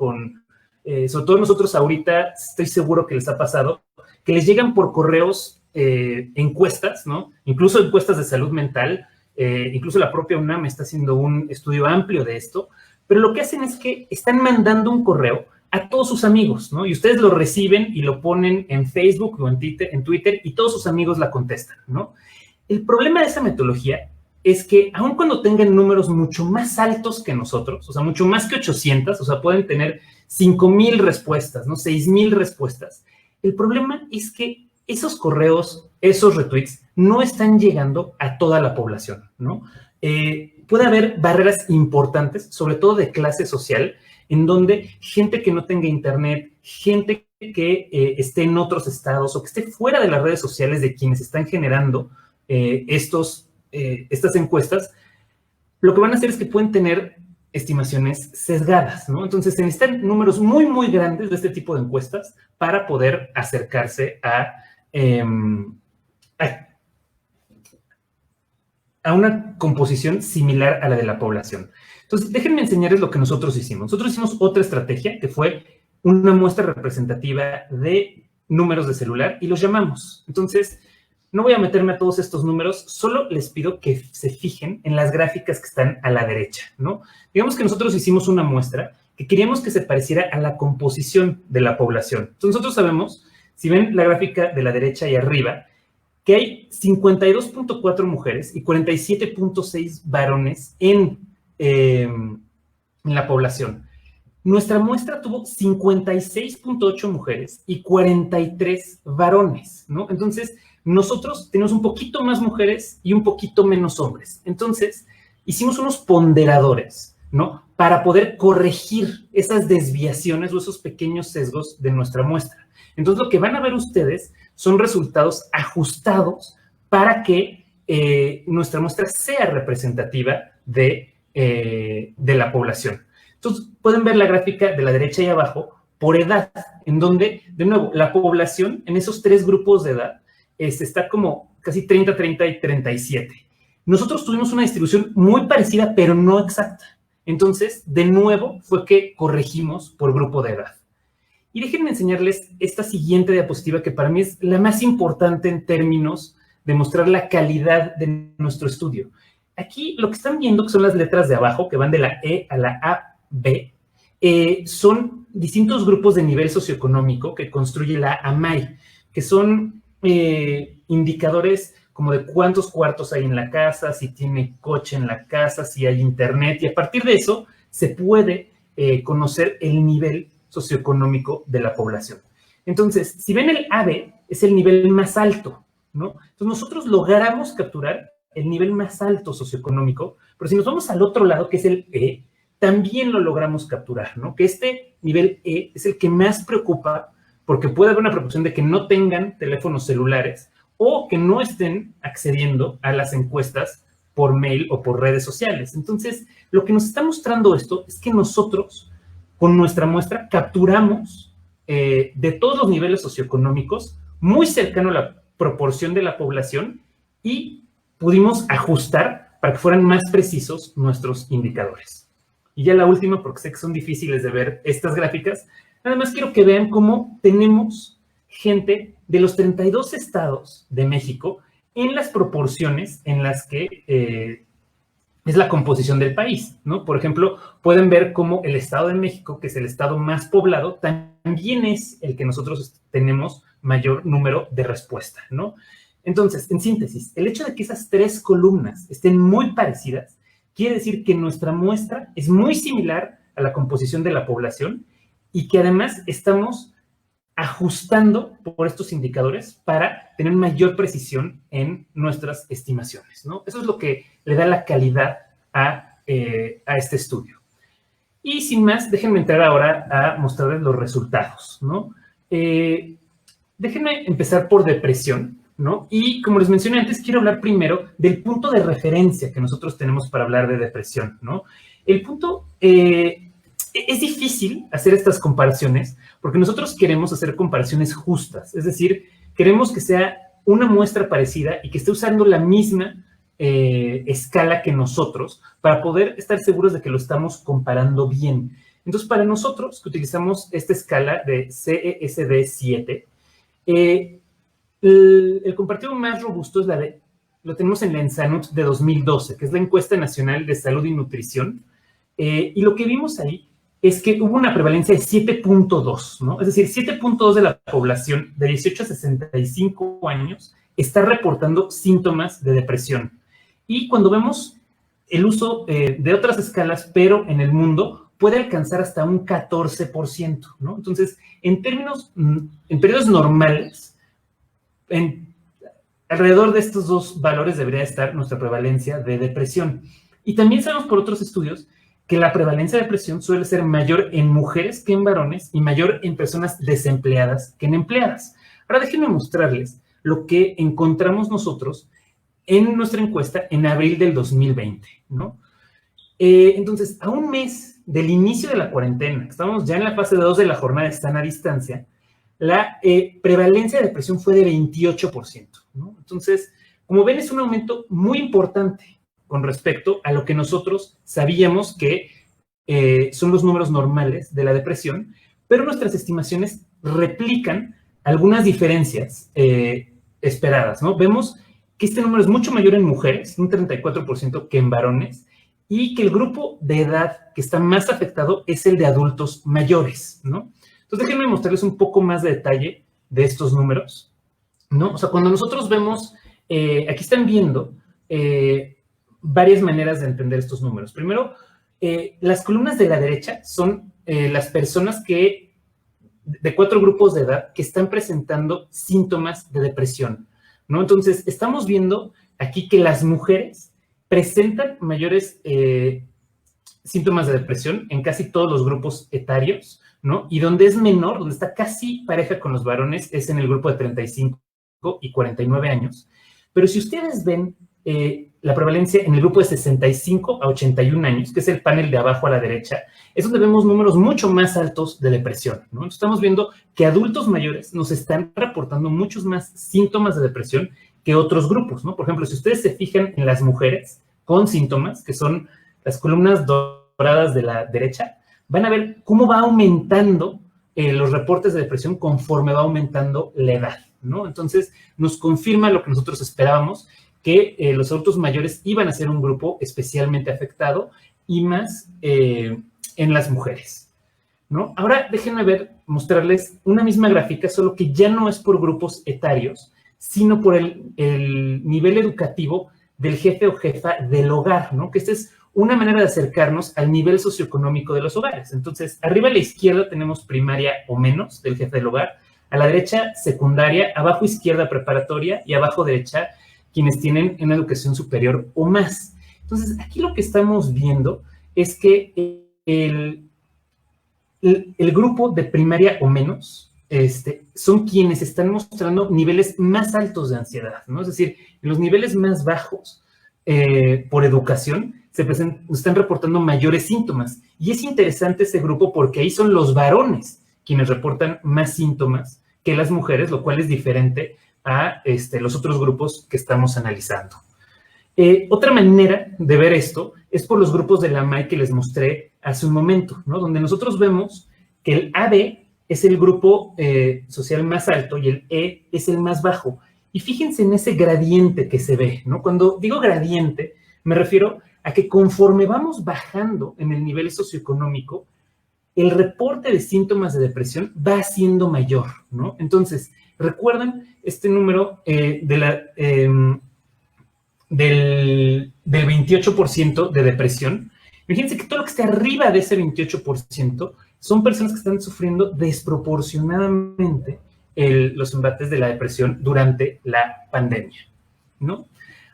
sobre todo nosotros ahorita, estoy seguro que les ha pasado, que les llegan por correos encuestas, ¿no? Incluso encuestas de salud mental, incluso la propia UNAM está haciendo un estudio amplio de esto, pero lo que hacen es que están mandando un correo a todos sus amigos, ¿no? Y ustedes lo reciben y lo ponen en Facebook o en Twitter y todos sus amigos la contestan, ¿no? El problema de esa metodología es que aun cuando tengan números mucho más altos que nosotros, o sea, mucho más que 800, o sea, pueden tener 5,000 respuestas, ¿no? 6,000 respuestas. El problema es que esos correos, esos retweets, no están llegando a toda la población, ¿no? Puede haber barreras importantes, sobre todo de clase social, en donde gente que no tenga internet, gente que esté en otros estados o que esté fuera de las redes sociales de quienes están generando estas encuestas, lo que van a hacer es que pueden tener estimaciones sesgadas, ¿no? Entonces, se necesitan números muy grandes de este tipo de encuestas para poder acercarse a una composición similar a la de la población. Entonces, déjenme enseñarles lo que nosotros hicimos. Nosotros hicimos otra estrategia que fue una muestra representativa de números de celular y los llamamos. Entonces, no voy a meterme a todos estos números, solo les pido que se fijen en las gráficas que están a la derecha, ¿no? Digamos que nosotros hicimos una muestra que queríamos que se pareciera a la composición de la población. Entonces, nosotros sabemos, si ven la gráfica de la derecha y arriba, que hay 52.4 mujeres y 47.6 varones en la población. Nuestra muestra tuvo 56.8 mujeres y 43 varones, ¿no? Entonces, nosotros tenemos un poquito más mujeres y un poquito menos hombres. Entonces, hicimos unos ponderadores, ¿no? Para poder corregir esas desviaciones o esos pequeños sesgos de nuestra muestra. Entonces, lo que van a ver ustedes son resultados ajustados para que nuestra muestra sea representativa de la población. Entonces, pueden ver la gráfica de la derecha y abajo por edad, en donde, de nuevo, la población en esos 3 grupos de edad está como casi 30, 30 y 37. Nosotros tuvimos una distribución muy parecida, pero no exacta. Entonces, de nuevo, fue que corregimos por grupo de edad. Y déjenme enseñarles esta siguiente diapositiva, que para mí es la más importante en términos de mostrar la calidad de nuestro estudio. Aquí lo que están viendo, que son las letras de abajo, que van de la E a la A, B, son distintos grupos de nivel socioeconómico que construye la AMAI, que son indicadores como de cuántos cuartos hay en la casa, si tiene coche en la casa, si hay internet, y a partir de eso se puede conocer el nivel socioeconómico de la población. Entonces, si ven el AB, es el nivel más alto, ¿no? Entonces, nosotros logramos capturar el nivel más alto socioeconómico, pero si nos vamos al otro lado, que es el E, también lo logramos capturar, ¿no? Que este nivel E es el que más preocupa, porque puede haber una proporción de que no tengan teléfonos celulares o que no estén accediendo a las encuestas por mail o por redes sociales. Entonces, lo que nos está mostrando esto es que nosotros, con nuestra muestra, capturamos de todos los niveles socioeconómicos, muy cercano a la proporción de la población, y pudimos ajustar para que fueran más precisos nuestros indicadores. Y ya la última, porque sé que son difíciles de ver estas gráficas, nada más quiero que vean cómo tenemos gente de los 32 estados de México en las proporciones en las que es la composición del país, ¿no? Por ejemplo, pueden ver cómo el Estado de México, que es el estado más poblado, también es el que nosotros tenemos mayor número de respuesta, ¿no? Entonces, en síntesis, el hecho de que esas 3 columnas estén muy parecidas quiere decir que nuestra muestra es muy similar a la composición de la población y que además estamos ajustando por estos indicadores para tener mayor precisión en nuestras estimaciones, ¿no? Eso es lo que le da la calidad a este estudio. Y sin más, déjenme entrar ahora a mostrarles los resultados, ¿no? Déjenme empezar por depresión, ¿no? Y como les mencioné antes, quiero hablar primero del punto de referencia que nosotros tenemos para hablar de depresión, ¿no? El punto... es difícil hacer estas comparaciones porque nosotros queremos hacer comparaciones justas, es decir, queremos que sea una muestra parecida y que esté usando la misma escala que nosotros para poder estar seguros de que lo estamos comparando bien. Entonces, para nosotros, que utilizamos esta escala de CESD7, el comparativo más robusto es lo tenemos en la ENSANUT de 2012, que es la Encuesta Nacional de Salud y Nutrición, y lo que vimos ahí es que hubo una prevalencia de 7.2, ¿no? Es decir, 7.2 de la población de 18 a 65 años está reportando síntomas de depresión. Y cuando vemos el uso de otras escalas, pero en el mundo, puede alcanzar hasta un 14%, ¿no? Entonces, en periodos normales, alrededor de estos 2 valores debería estar nuestra prevalencia de depresión. Y también sabemos por otros estudios que la prevalencia de depresión suele ser mayor en mujeres que en varones y mayor en personas desempleadas que en empleadas. Ahora déjenme mostrarles lo que encontramos nosotros en nuestra encuesta en abril del 2020, ¿no? Entonces, a un mes del inicio de la cuarentena, estamos ya en la fase 2 de la jornada de sana distancia, la prevalencia de depresión fue de 28%, ¿no? Entonces, como ven, es un aumento muy importante con respecto a lo que nosotros sabíamos que son los números normales de la depresión, pero nuestras estimaciones replican algunas diferencias esperadas, ¿no? Vemos que este número es mucho mayor en mujeres, un 34%, que en varones, y que el grupo de edad que está más afectado es el de adultos mayores, ¿no? Entonces, déjenme mostrarles un poco más de detalle de estos números, ¿no? O sea, cuando nosotros vemos, aquí están viendo varias maneras de entender estos números. Primero, las columnas de la derecha son las personas de 4 grupos de edad que están presentando síntomas de depresión, ¿no? Entonces, estamos viendo aquí que las mujeres presentan mayores síntomas de depresión en casi todos los grupos etarios, ¿no? Y donde es menor, donde está casi pareja con los varones, es en el grupo de 35 y 49 años. Pero si ustedes ven la prevalencia en el grupo de 65 a 81 años, que es el panel de abajo a la derecha, es donde vemos números mucho más altos de depresión, ¿no? Entonces estamos viendo que adultos mayores nos están reportando muchos más síntomas de depresión que otros grupos, ¿no? Por ejemplo, si ustedes se fijan en las mujeres con síntomas, que son las columnas doradas de la derecha, van a ver cómo va aumentando los reportes de depresión conforme va aumentando la edad, ¿no? Entonces, nos confirma lo que nosotros esperábamos, que los adultos mayores iban a ser un grupo especialmente afectado y más en las mujeres, ¿no? Ahora, déjenme mostrarles una misma gráfica, solo que ya no es por grupos etarios, sino por el nivel educativo del jefe o jefa del hogar, ¿no? Que esta es una manera de acercarnos al nivel socioeconómico de los hogares. Entonces, arriba a la izquierda tenemos primaria o menos del jefe del hogar, a la derecha secundaria, abajo izquierda preparatoria y abajo derecha quienes tienen una educación superior o más. Entonces, aquí lo que estamos viendo es que el grupo de primaria o menos son quienes están mostrando niveles más altos de ansiedad, ¿no? Es decir, en los niveles más bajos por educación están reportando mayores síntomas. Y es interesante ese grupo porque ahí son los varones quienes reportan más síntomas que las mujeres, lo cual es diferente a los otros grupos que estamos analizando. Otra manera de ver esto es por los grupos de la MAI que les mostré hace un momento, ¿no? Donde nosotros vemos que el AB es el grupo social más alto y el E es el más bajo. Y fíjense en ese gradiente que se ve, ¿no? Cuando digo gradiente, me refiero a que conforme vamos bajando en el nivel socioeconómico, el reporte de síntomas de depresión va siendo mayor, ¿no? Entonces, ¿recuerdan este número del 28% de depresión? Fíjense que todo lo que esté arriba de ese 28% son personas que están sufriendo desproporcionadamente los embates de la depresión durante la pandemia, ¿no?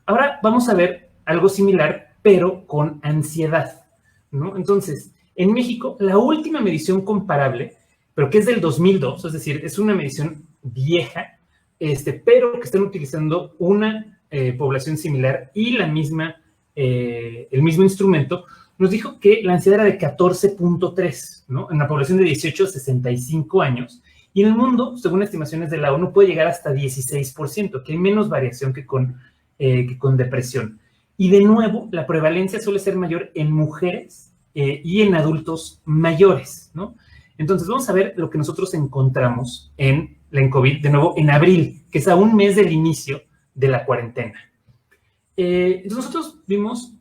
Ahora vamos a ver algo similar, pero con ansiedad, ¿no? Entonces, en México, la última medición comparable, pero que es del 2002, es decir, es una medición vieja, pero que están utilizando una población similar y el mismo instrumento, nos dijo que la ansiedad era de 14.3, ¿no? En la población de 18 a 65 años, y en el mundo, según estimaciones de la ONU, puede llegar hasta 16%, que hay menos variación que con depresión. Y de nuevo, la prevalencia suele ser mayor en mujeres y en adultos mayores, ¿no? Entonces, vamos a ver lo que nosotros encontramos en COVID, de nuevo, en abril, que es a un mes del inicio de la cuarentena. Entonces, nosotros vimos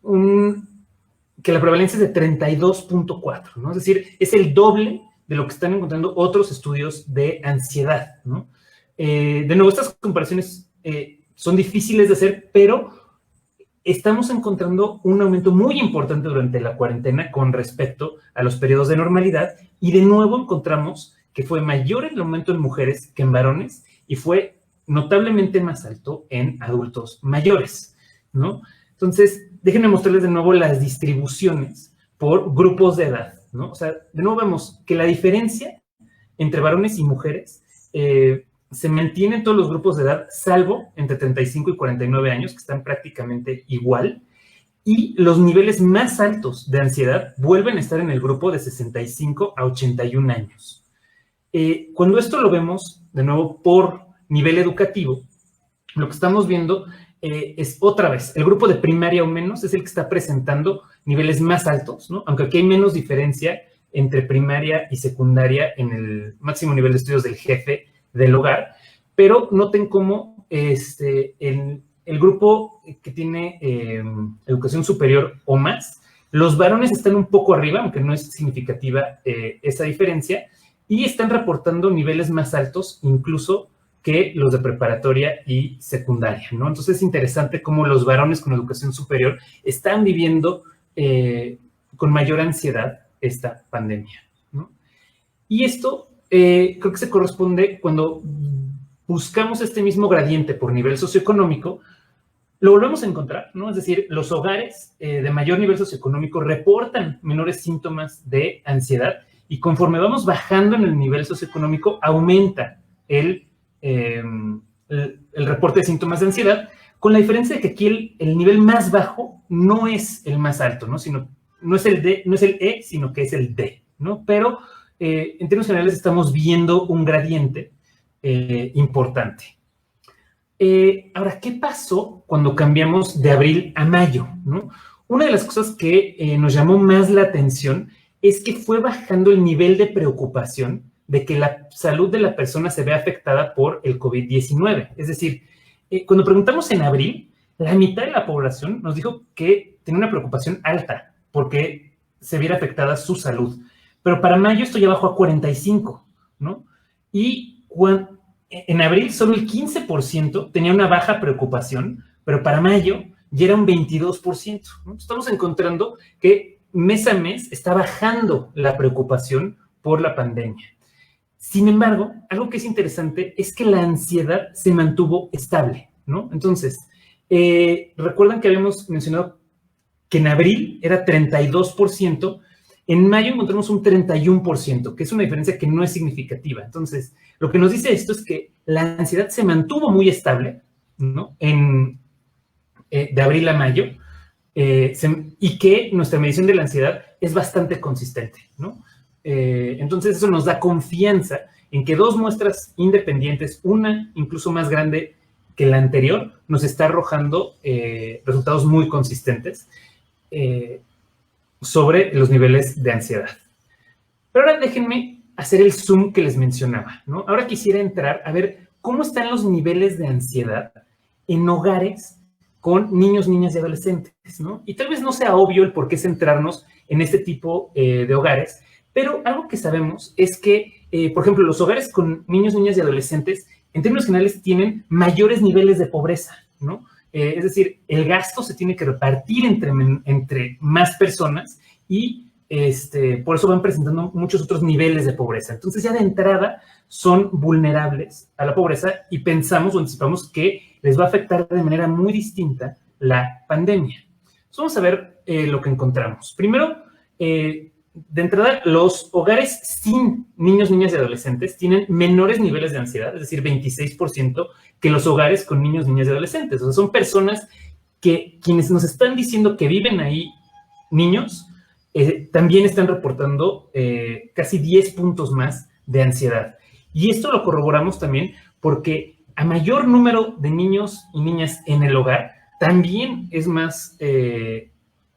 que la prevalencia es de 32.4, ¿no? Es decir, es el doble de lo que están encontrando otros estudios de ansiedad, ¿no? De nuevo, estas comparaciones son difíciles de hacer, pero estamos encontrando un aumento muy importante durante la cuarentena con respecto a los periodos de normalidad, y de nuevo encontramos que fue mayor el aumento en mujeres que en varones y fue notablemente más alto en adultos mayores, ¿no? Entonces, déjenme mostrarles de nuevo las distribuciones por grupos de edad, ¿no? O sea, de nuevo vemos que la diferencia entre varones y mujeres se mantiene en todos los grupos de edad, salvo entre 35 y 49 años, que están prácticamente igual, y los niveles más altos de ansiedad vuelven a estar en el grupo de 65 a 81 años. Cuando esto lo vemos, de nuevo, por nivel educativo, lo que estamos viendo es otra vez, el grupo de primaria o menos es el que está presentando niveles más altos, ¿no? Aunque aquí hay menos diferencia entre primaria y secundaria en el máximo nivel de estudios del jefe del hogar, pero noten cómo el grupo que tiene educación superior o más, los varones están un poco arriba, aunque no es significativa esa diferencia, y están reportando niveles más altos incluso que los de preparatoria y secundaria, ¿no? Entonces es interesante cómo los varones con educación superior están viviendo con mayor ansiedad esta pandemia, ¿no? Y esto creo que se corresponde cuando buscamos este mismo gradiente por nivel socioeconómico lo volvemos a encontrar, ¿no? Es decir, los hogares de mayor nivel socioeconómico reportan menores síntomas de ansiedad y conforme vamos bajando en el nivel socioeconómico, aumenta el reporte de síntomas de ansiedad, con la diferencia de que aquí el nivel más bajo no es el más alto, ¿no? Sino, no es el E, sino que es el D, ¿no? Pero en términos generales estamos viendo un gradiente importante. Ahora, ¿qué pasó cuando cambiamos de abril a mayo, ¿no? Una de las cosas que nos llamó más la atención es que fue bajando el nivel de preocupación de que la salud de la persona se ve afectada por el COVID-19. Es decir, cuando preguntamos en abril, la mitad de la población nos dijo que tenía una preocupación alta porque se viera afectada su salud. Pero para mayo esto ya bajó a 45, ¿no? Y en abril solo el 15% tenía una baja preocupación, pero para mayo ya era un 22%, ¿no? Estamos encontrando que mes a mes está bajando la preocupación por la pandemia. Sin embargo, algo que es interesante es que la ansiedad se mantuvo estable, ¿no? Entonces, recuerdan que habíamos mencionado que en abril era 32%, en mayo encontramos un 31%, que es una diferencia que no es significativa. Entonces, lo que nos dice esto es que la ansiedad se mantuvo muy estable, ¿no? De abril a mayo, y que nuestra medición de la ansiedad es bastante consistente, ¿no? Entonces, eso nos da confianza en que dos muestras independientes, una incluso más grande que la anterior, nos está arrojando resultados muy consistentes sobre los niveles de ansiedad. Pero ahora déjenme hacer el zoom que les mencionaba, ¿no? Ahora quisiera entrar a ver cómo están los niveles de ansiedad en hogares con niños, niñas y adolescentes, ¿no? Y tal vez no sea obvio el por qué centrarnos en este tipo de hogares, pero algo que sabemos es que, por ejemplo, los hogares con niños, niñas y adolescentes, en términos generales, tienen mayores niveles de pobreza, ¿no? Es decir, el gasto se tiene que repartir entre más personas y por eso van presentando muchos otros niveles de pobreza. Entonces, ya de entrada son vulnerables a la pobreza y pensamos o anticipamos que les va a afectar de manera muy distinta la pandemia. Entonces, vamos a ver lo que encontramos. Primero, de entrada, los hogares sin niños, niñas y adolescentes tienen menores niveles de ansiedad, es decir, 26%, que los hogares con niños, niñas y adolescentes. O sea, son personas que quienes nos están diciendo que viven ahí niños, también están reportando casi 10 puntos más de ansiedad. Y esto lo corroboramos también porque a mayor número de niños y niñas en el hogar, también es más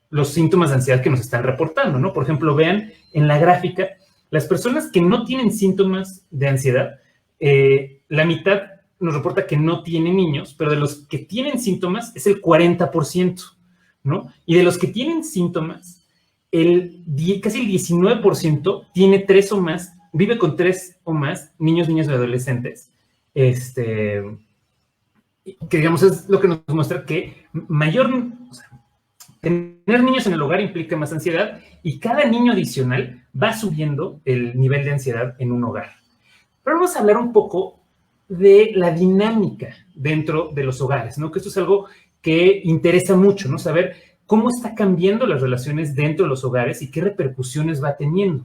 los síntomas de ansiedad que nos están reportando, ¿no? Por ejemplo, vean en la gráfica, las personas que no tienen síntomas de ansiedad, la mitad nos reporta que no tienen niños, pero de los que tienen síntomas es el 40%, ¿no? Y de los que tienen síntomas, casi el 19% tiene 3 o más, vive con 3 o más niños, niñas o adolescentes, que digamos es lo que nos muestra que tener niños en el hogar implica más ansiedad y cada niño adicional va subiendo el nivel de ansiedad en un hogar. Pero vamos a hablar un poco de la dinámica dentro de los hogares, ¿no? Que esto es algo que interesa mucho, ¿no? Saber cómo está cambiando las relaciones dentro de los hogares y qué repercusiones va teniendo.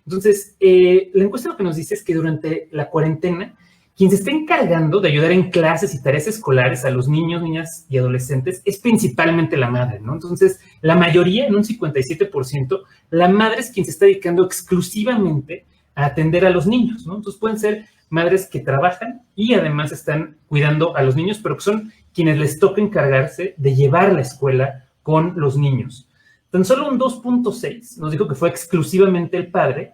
Entonces, la encuesta lo que nos dice es que durante la cuarentena, quien se está encargando de ayudar en clases y tareas escolares a los niños, niñas y adolescentes es principalmente la madre, ¿no? Entonces, la mayoría, en un 57%, la madre es quien se está dedicando exclusivamente a atender a los niños, ¿no? Entonces, pueden ser madres que trabajan y además están cuidando a los niños, pero que son quienes les toca encargarse de llevar la escuela con los niños. Tan solo un 2.6 nos dijo que fue exclusivamente el padre,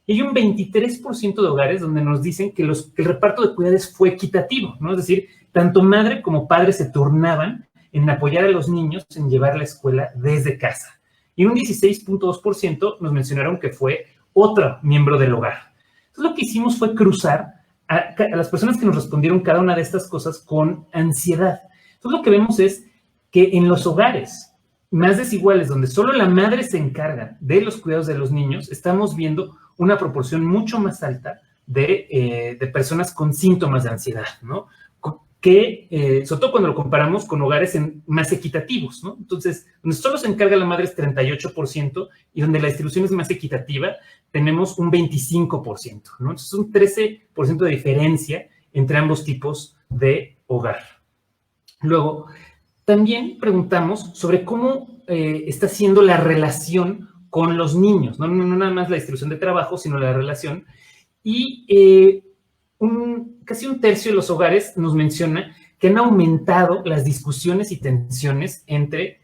y hay un 23% de hogares donde nos dicen que el reparto de cuidados fue equitativo, ¿no? Es decir, tanto madre como padre se turnaban en apoyar a los niños en llevar la escuela desde casa. Y un 16.2% nos mencionaron que fue otro miembro del hogar. Entonces, lo que hicimos fue cruzar a las personas que nos respondieron cada una de estas cosas con ansiedad. Entonces, lo que vemos es que en los hogares más desiguales, donde solo la madre se encarga de los cuidados de los niños, estamos viendo una proporción mucho más alta de personas con síntomas de ansiedad, ¿no? que, sobre todo cuando lo comparamos con hogares más equitativos, ¿no? Entonces, donde solo se encarga la madre es 38% y donde la distribución es más equitativa, tenemos un 25%, ¿no? Entonces, un 13% de diferencia entre ambos tipos de hogar. Luego, también preguntamos sobre cómo está siendo la relación con los niños, no nada más la distribución de trabajo, sino la relación. Y casi un tercio de los hogares nos menciona que han aumentado las discusiones y tensiones entre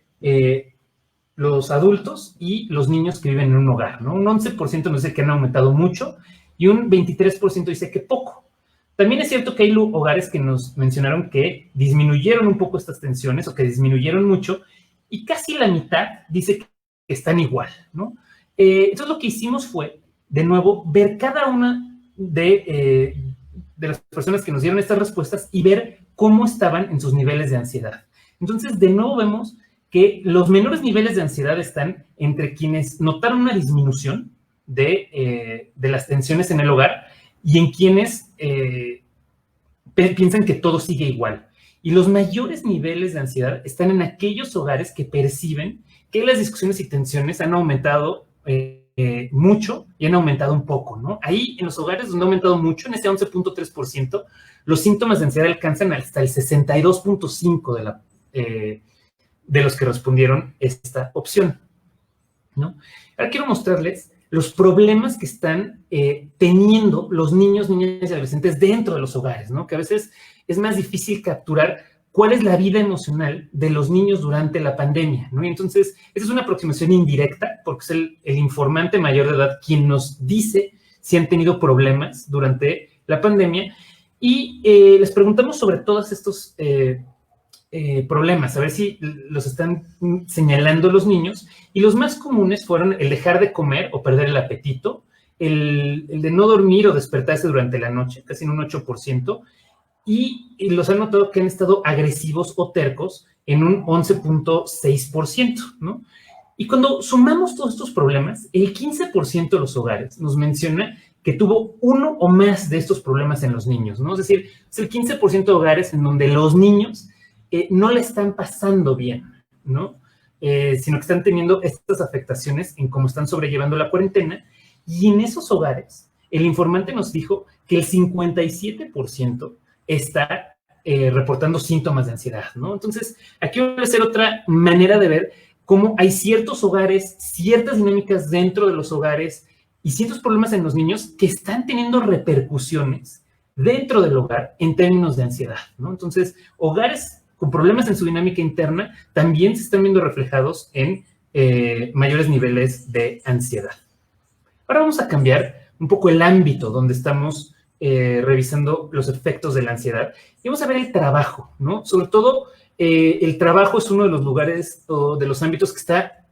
los adultos y los niños que viven en un hogar, ¿no? Un 11% nos dice que han aumentado mucho y un 23% dice que poco. También es cierto que hay hogares que nos mencionaron que disminuyeron un poco estas tensiones o que disminuyeron mucho y casi la mitad dice que están igual, ¿no? Entonces lo que hicimos fue, de nuevo, ver cada una de las personas que nos dieron estas respuestas y ver cómo estaban en sus niveles de ansiedad. Entonces, de nuevo vemos que los menores niveles de ansiedad están entre quienes notaron una disminución de las tensiones en el hogar y en quienes piensan que todo sigue igual. Y los mayores niveles de ansiedad están en aquellos hogares que perciben que las discusiones y tensiones han aumentado mucho y han aumentado un poco, ¿no? Ahí, en los hogares donde ha aumentado mucho, en este 11.3%, los síntomas de ansiedad alcanzan hasta el 62.5% de los que respondieron esta opción, ¿no? Ahora quiero mostrarles los problemas que están teniendo los niños, niñas y adolescentes dentro de los hogares, ¿no? Que a veces es más difícil capturar cuál es la vida emocional de los niños durante la pandemia, ¿no? Y entonces, esa es una aproximación indirecta, porque es el informante mayor de edad quien nos dice si han tenido problemas durante la pandemia, y les preguntamos sobre todos estos problemas, a ver si los están señalando los niños, y los más comunes fueron el dejar de comer o perder el apetito, el de no dormir o despertarse durante la noche, casi en un 8%, y los han notado que han estado agresivos o tercos en un 11.6%, ¿no? Y cuando sumamos todos estos problemas, el 15% de los hogares nos menciona que tuvo uno o más de estos problemas en los niños, ¿no? Es decir, es el 15% de hogares en donde los niños no le están pasando bien, ¿no? Sino que están teniendo estas afectaciones en cómo están sobrellevando la cuarentena. Y en esos hogares, el informante nos dijo que el 57% está reportando síntomas de ansiedad, ¿no? Entonces, aquí voy a hacer otra manera de ver cómo hay ciertos hogares, ciertas dinámicas dentro de los hogares y ciertos problemas en los niños que están teniendo repercusiones dentro del hogar en términos de ansiedad, ¿no? Entonces, hogares con problemas en su dinámica interna también se están viendo reflejados en mayores niveles de ansiedad. Ahora vamos a cambiar un poco el ámbito donde estamos revisando los efectos de la ansiedad y vamos a ver el trabajo, ¿no? Sobre todo, el trabajo es uno de los lugares o de los ámbitos que está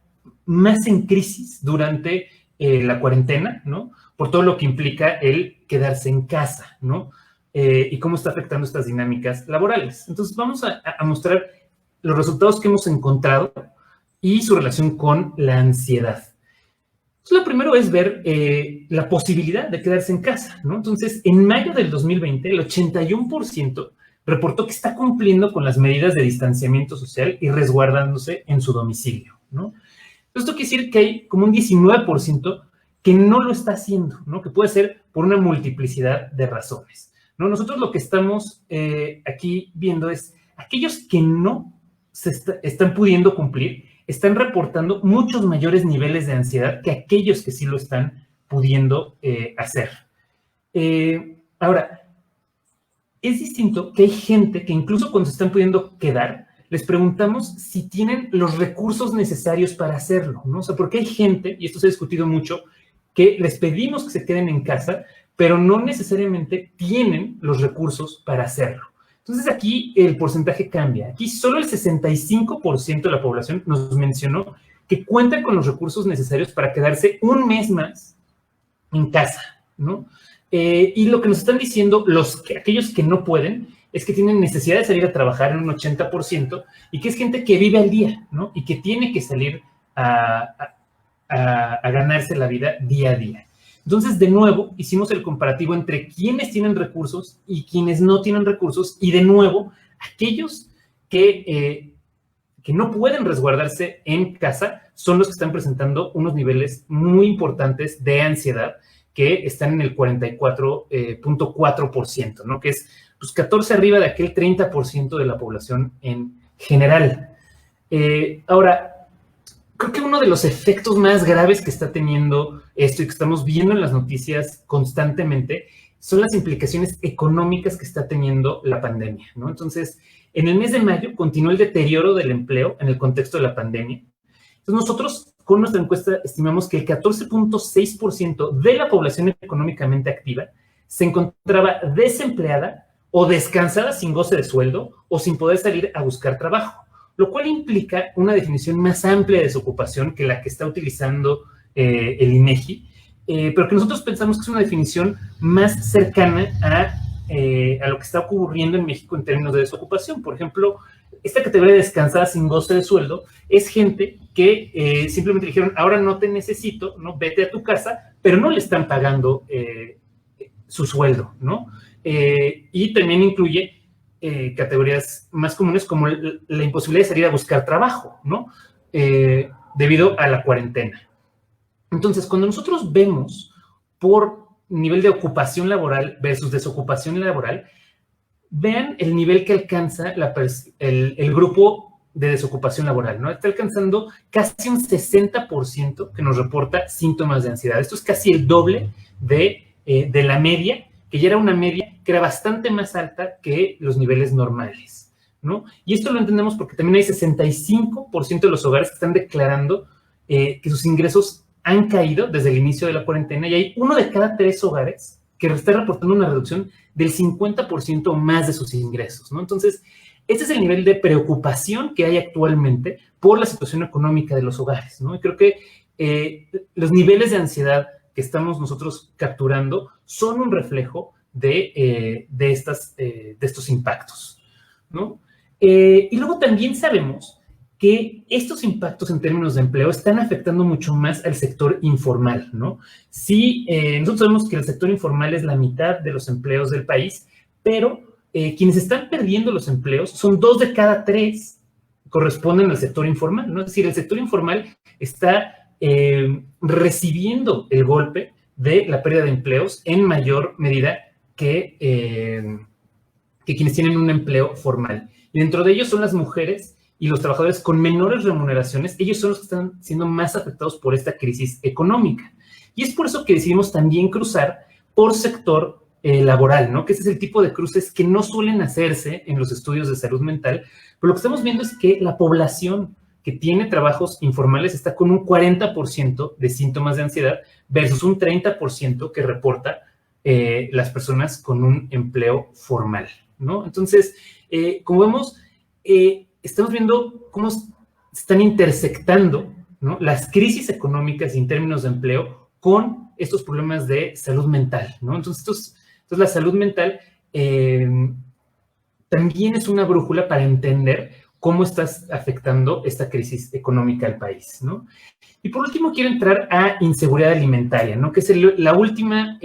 más en crisis durante la cuarentena, ¿no? Por todo lo que implica el quedarse en casa, ¿no? Y cómo está afectando estas dinámicas laborales. Entonces, vamos a mostrar los resultados que hemos encontrado y su relación con la ansiedad. Entonces, lo primero es ver la posibilidad de quedarse en casa, ¿no? Entonces, en mayo del 2020, el 81% reportó que está cumpliendo con las medidas de distanciamiento social y resguardándose en su domicilio, ¿no? Esto quiere decir que hay como un 19% que no lo está haciendo, ¿no? Que puede ser por una multiplicidad de razones, ¿no? Nosotros lo que estamos aquí viendo es aquellos que no están pudiendo cumplir, están reportando muchos mayores niveles de ansiedad que aquellos que sí lo están pudiendo hacer. Ahora, es distinto que hay gente que incluso cuando se están pudiendo quedar, les preguntamos si tienen los recursos necesarios para hacerlo, ¿no? O sea, porque hay gente, y esto se ha discutido mucho, que les pedimos que se queden en casa, pero no necesariamente tienen los recursos para hacerlo. Entonces, aquí el porcentaje cambia. Aquí solo el 65% de la población nos mencionó que cuenta con los recursos necesarios para quedarse un mes más en casa, ¿no? Y lo que nos están diciendo aquellos que no pueden es que tienen necesidad de salir a trabajar en un 80% y que es gente que vive al día, ¿no? Y que tiene que salir a ganarse la vida día a día. Entonces, de nuevo, hicimos el comparativo entre quienes tienen recursos y quienes no tienen recursos, y de nuevo, aquellos que no pueden resguardarse en casa son los que están presentando unos niveles muy importantes de ansiedad, que están en el 44.4%, ¿no? Que es pues 14 arriba de aquel 30% de la población en general. Ahora, creo que uno de los efectos más graves que está teniendo esto y que estamos viendo en las noticias constantemente son las implicaciones económicas que está teniendo la pandemia, ¿no? Entonces, en el mes de mayo continuó el deterioro del empleo en el contexto de la pandemia. Entonces, nosotros con nuestra encuesta estimamos que el 14.6% de la población económicamente activa se encontraba desempleada o descansada sin goce de sueldo o sin poder salir a buscar trabajo, lo cual implica una definición más amplia de desocupación que la que está utilizando el INEGI, pero que nosotros pensamos que es una definición más cercana a lo que está ocurriendo en México en términos de desocupación. Por ejemplo, esta categoría de descansada sin goce de sueldo es gente que simplemente dijeron, ahora no te necesito, ¿no? Vete a tu casa, pero no le están pagando su sueldo, ¿no? Y también incluye categorías más comunes como la imposibilidad de salir a buscar trabajo, ¿no? Debido a la cuarentena. Entonces, cuando nosotros vemos por nivel de ocupación laboral versus desocupación laboral, vean el nivel que alcanza el grupo de desocupación laboral, ¿no? Está alcanzando casi un 60% que nos reporta síntomas de ansiedad. Esto es casi el doble de la media, que ya era una media que era bastante más alta que los niveles normales, ¿no? Y esto lo entendemos porque también hay 65% de los hogares que están declarando que sus ingresos han caído desde el inicio de la cuarentena, y hay 1 de cada 3 hogares que está reportando una reducción del 50% más de sus ingresos, ¿no? Entonces, este es el nivel de preocupación que hay actualmente por la situación económica de los hogares, ¿no? Y creo que los niveles de ansiedad que estamos nosotros capturando son un reflejo de estos impactos, ¿no? Y luego también sabemos que estos impactos en términos de empleo están afectando mucho más al sector informal, ¿no? Sí, nosotros sabemos que el sector informal es la mitad de los empleos del país, pero quienes están perdiendo los empleos son 2 de cada 3 corresponden al sector informal, ¿no? Es decir, el sector informal está recibiendo el golpe de la pérdida de empleos en mayor medida que quienes tienen un empleo formal. Y dentro de ellos son las mujeres y los trabajadores con menores remuneraciones. Ellos son los que están siendo más afectados por esta crisis económica. Y es por eso que decidimos también cruzar por sector laboral, ¿no? Que ese es el tipo de cruces que no suelen hacerse en los estudios de salud mental, pero lo que estamos viendo es que la población que tiene trabajos informales está con un 40% de síntomas de ansiedad versus un 30% que reporta las personas con un empleo formal, ¿no? Entonces, como vemos, estamos viendo cómo están intersectando, ¿no?, las crisis económicas en términos de empleo con estos problemas de salud mental, ¿no? Entonces la salud mental también es una brújula para entender cómo está afectando esta crisis económica al país, ¿no? Y por último, quiero entrar a inseguridad alimentaria, ¿no? Que es la última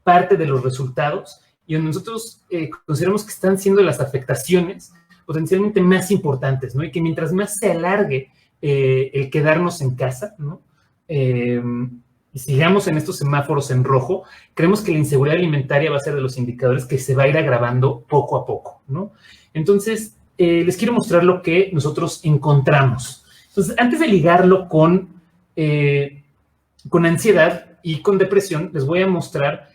parte de los resultados y donde nosotros consideramos que están siendo las afectaciones potencialmente más importantes, ¿no? Y que mientras más se alargue el quedarnos en casa, ¿no?, y sigamos en estos semáforos en rojo, creemos que la inseguridad alimentaria va a ser de los indicadores que se va a ir agravando poco a poco, ¿no? Entonces, les quiero mostrar lo que nosotros encontramos. Entonces, antes de ligarlo con ansiedad y con depresión, les voy a mostrar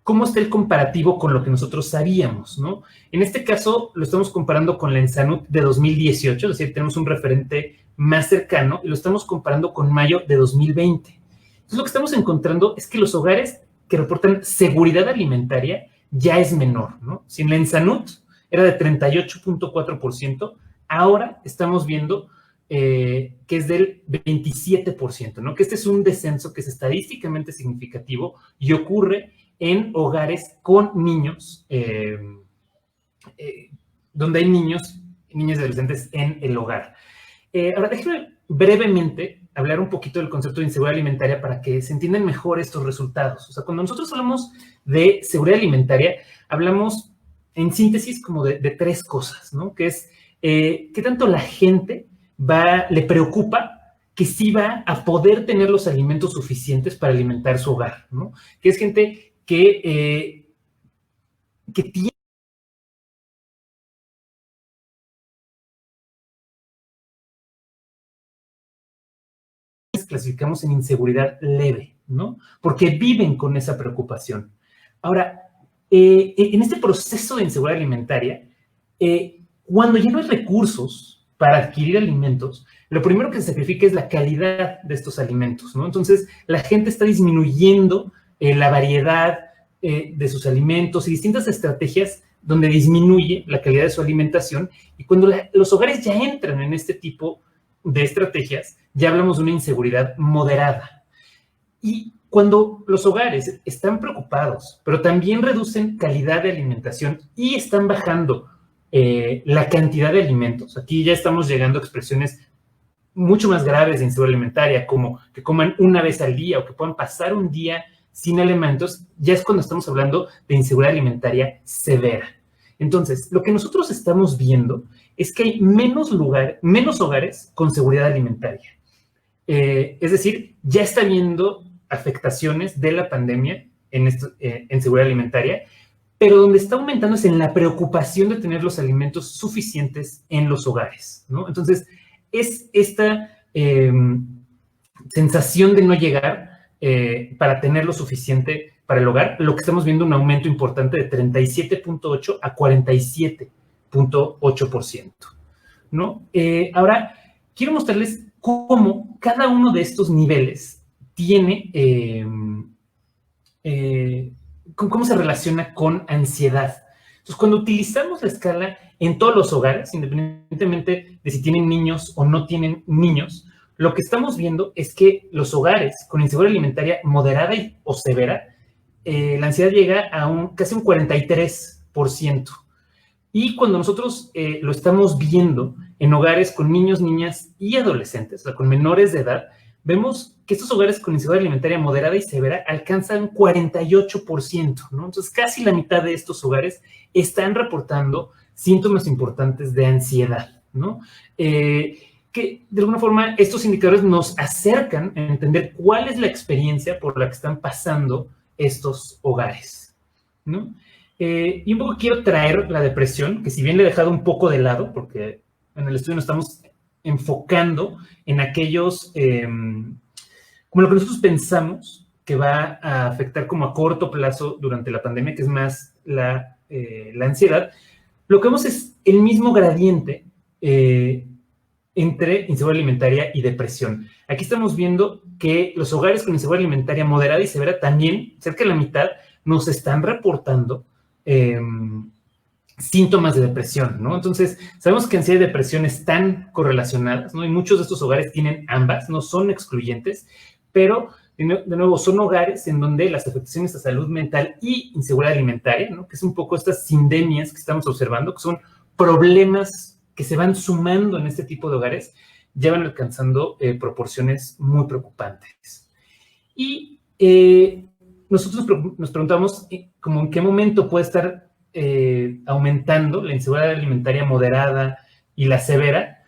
cómo está el comparativo con lo que nosotros sabíamos, ¿no? En este caso, lo estamos comparando con la ENSANUD de 2018, es decir, tenemos un referente más cercano y lo estamos comparando con mayo de 2020. Entonces, lo que estamos encontrando es que los hogares que reportan seguridad alimentaria ya es menor, ¿no? Si en la ENSANUD era de 38.4%, ahora estamos viendo que es del 27%, ¿no? Que este es un descenso que es estadísticamente significativo y ocurre en hogares con niños, donde hay niños y niñas y adolescentes en el hogar. Ahora, déjenme brevemente hablar un poquito del concepto de inseguridad alimentaria para que se entiendan mejor estos resultados. O sea, cuando nosotros hablamos de seguridad alimentaria, hablamos en síntesis como de tres cosas, ¿no? Que es qué tanto la gente le preocupa que sí va a poder tener los alimentos suficientes para alimentar su hogar, ¿no? Que es gente que tiene clasificamos en inseguridad leve, ¿no? Porque viven con esa preocupación. Ahora, en este proceso de inseguridad alimentaria, cuando ya no hay recursos para adquirir alimentos, lo primero que se sacrifica es la calidad de estos alimentos, ¿no? Entonces, la gente está disminuyendo la variedad de sus alimentos y distintas estrategias donde disminuye la calidad de su alimentación. Y cuando los hogares ya entran en este tipo de estrategias, ya hablamos de una inseguridad moderada. Y cuando los hogares están preocupados, pero también reducen calidad de alimentación y están bajando la cantidad de alimentos, aquí ya estamos llegando a expresiones mucho más graves de inseguridad alimentaria, como que coman una vez al día o que puedan pasar un día sin alimentos, ya es cuando estamos hablando de inseguridad alimentaria severa. Entonces, lo que nosotros estamos viendo es que hay menos hogares con seguridad alimentaria. Es decir, ya está habiendo afectaciones de la pandemia en seguridad alimentaria, pero donde está aumentando es en la preocupación de tener los alimentos suficientes en los hogares, ¿no? Entonces, es esta sensación de no llegar para tener lo suficiente para el hogar, lo que estamos viendo un aumento importante de 37.8 a 47.8%, ¿no? Ahora, quiero mostrarles cómo cada uno de estos niveles tiene, cómo se relaciona con ansiedad. Entonces, cuando utilizamos la escala en todos los hogares, independientemente de si tienen niños o no tienen niños, lo que estamos viendo es que los hogares con inseguridad alimentaria moderada o severa, la ansiedad llega a casi un 43%. Y cuando nosotros lo estamos viendo en hogares con niños, niñas y adolescentes, o sea, con menores de edad, vemos que estos hogares con inseguridad alimentaria moderada y severa alcanzan 48%, ¿no? Entonces, casi la mitad de estos hogares están reportando síntomas importantes de ansiedad, ¿no? Que de alguna forma estos indicadores nos acercan a entender cuál es la experiencia por la que están pasando estos hogares, ¿no? Y un poco quiero traer la depresión, que si bien le he dejado un poco de lado, porque en el estudio nos estamos enfocando en aquellos, como lo que nosotros pensamos que va a afectar como a corto plazo durante la pandemia, que es más la ansiedad, lo que vemos es el mismo gradiente entre inseguridad alimentaria y depresión. Aquí estamos viendo que los hogares con inseguridad alimentaria moderada y severa también, cerca de la mitad, nos están reportando síntomas de depresión, ¿no? Entonces, sabemos que ansiedad y depresión están correlacionadas, ¿no? Y muchos de estos hogares tienen ambas, no son excluyentes, pero, de nuevo, son hogares en donde las afectaciones a salud mental y inseguridad alimentaria, ¿no? Que es un poco estas sindemias que estamos observando, que son problemas que se van sumando en este tipo de hogares, ya van alcanzando proporciones muy preocupantes. Y nosotros nos preguntamos como en qué momento puede estar aumentando la inseguridad alimentaria moderada y la severa.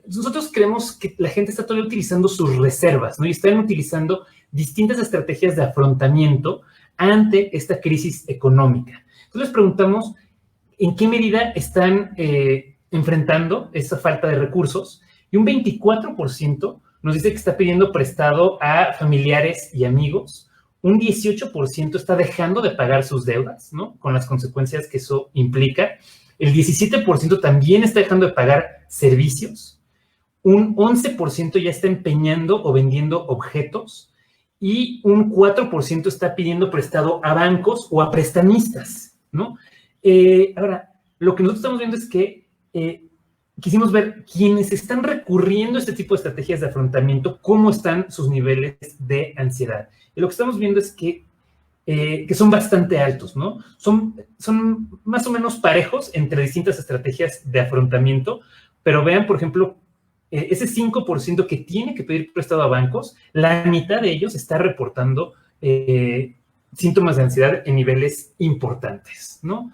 Nosotros creemos que la gente está todavía utilizando sus reservas, ¿no? Y están utilizando distintas estrategias de afrontamiento ante esta crisis económica. Entonces les preguntamos en qué medida están enfrentando esa falta de recursos, y un 24% nos dice que está pidiendo prestado a familiares y amigos. Un 18% está dejando de pagar sus deudas, ¿no? Con las consecuencias que eso implica. El 17% también está dejando de pagar servicios. Un 11% ya está empeñando o vendiendo objetos. Y un 4% está pidiendo prestado a bancos o a prestamistas, ¿no? Ahora, lo que nosotros estamos viendo es que quisimos ver quienes están recurriendo a este tipo de estrategias de afrontamiento, cómo están sus niveles de ansiedad. Y lo que estamos viendo es que son bastante altos, ¿no? Son más o menos parejos entre distintas estrategias de afrontamiento, pero vean, por ejemplo, ese 5% que tiene que pedir prestado a bancos, la mitad de ellos está reportando síntomas de ansiedad en niveles importantes, ¿no?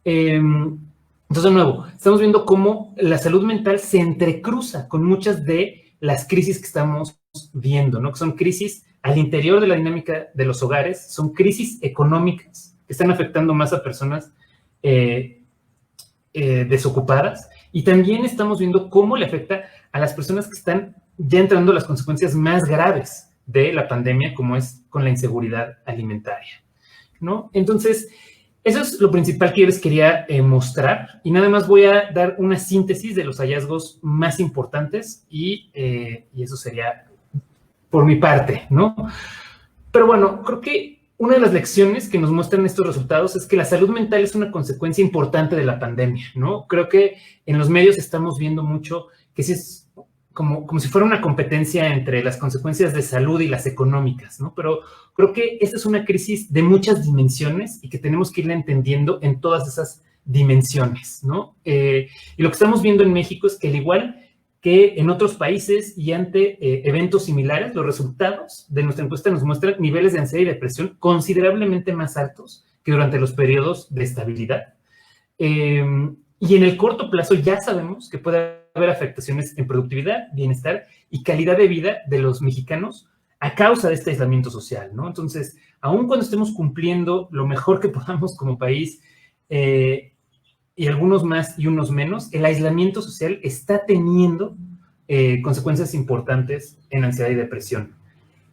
Entonces, de nuevo, estamos viendo cómo la salud mental se entrecruza con muchas de las crisis que estamos viendo, ¿no? Que son crisis al interior de la dinámica de los hogares, son crisis económicas que están afectando más a personas desocupadas, y también estamos viendo cómo le afecta a las personas que están ya entrando las consecuencias más graves de la pandemia, como es con la inseguridad alimentaria, ¿no? Entonces, eso es lo principal que yo les quería mostrar, y nada más voy a dar una síntesis de los hallazgos más importantes y eso sería por mi parte, ¿no? Pero bueno, creo que una de las lecciones que nos muestran estos resultados es que la salud mental es una consecuencia importante de la pandemia, ¿no? Creo que en los medios estamos viendo mucho que sí es como si fuera una competencia entre las consecuencias de salud y las económicas, ¿no? Pero creo que esta es una crisis de muchas dimensiones y que tenemos que irla entendiendo en todas esas dimensiones, ¿no? Y lo que estamos viendo en México es que al igual que en otros países y ante eventos similares, los resultados de nuestra encuesta nos muestran niveles de ansiedad y depresión considerablemente más altos que durante los periodos de estabilidad. Y en el corto plazo ya sabemos que puede haber afectaciones en productividad, bienestar y calidad de vida de los mexicanos a causa de este aislamiento social, ¿no? Entonces, aun cuando estemos cumpliendo lo mejor que podamos como país, y algunos más y unos menos, el aislamiento social está teniendo consecuencias importantes en ansiedad y depresión.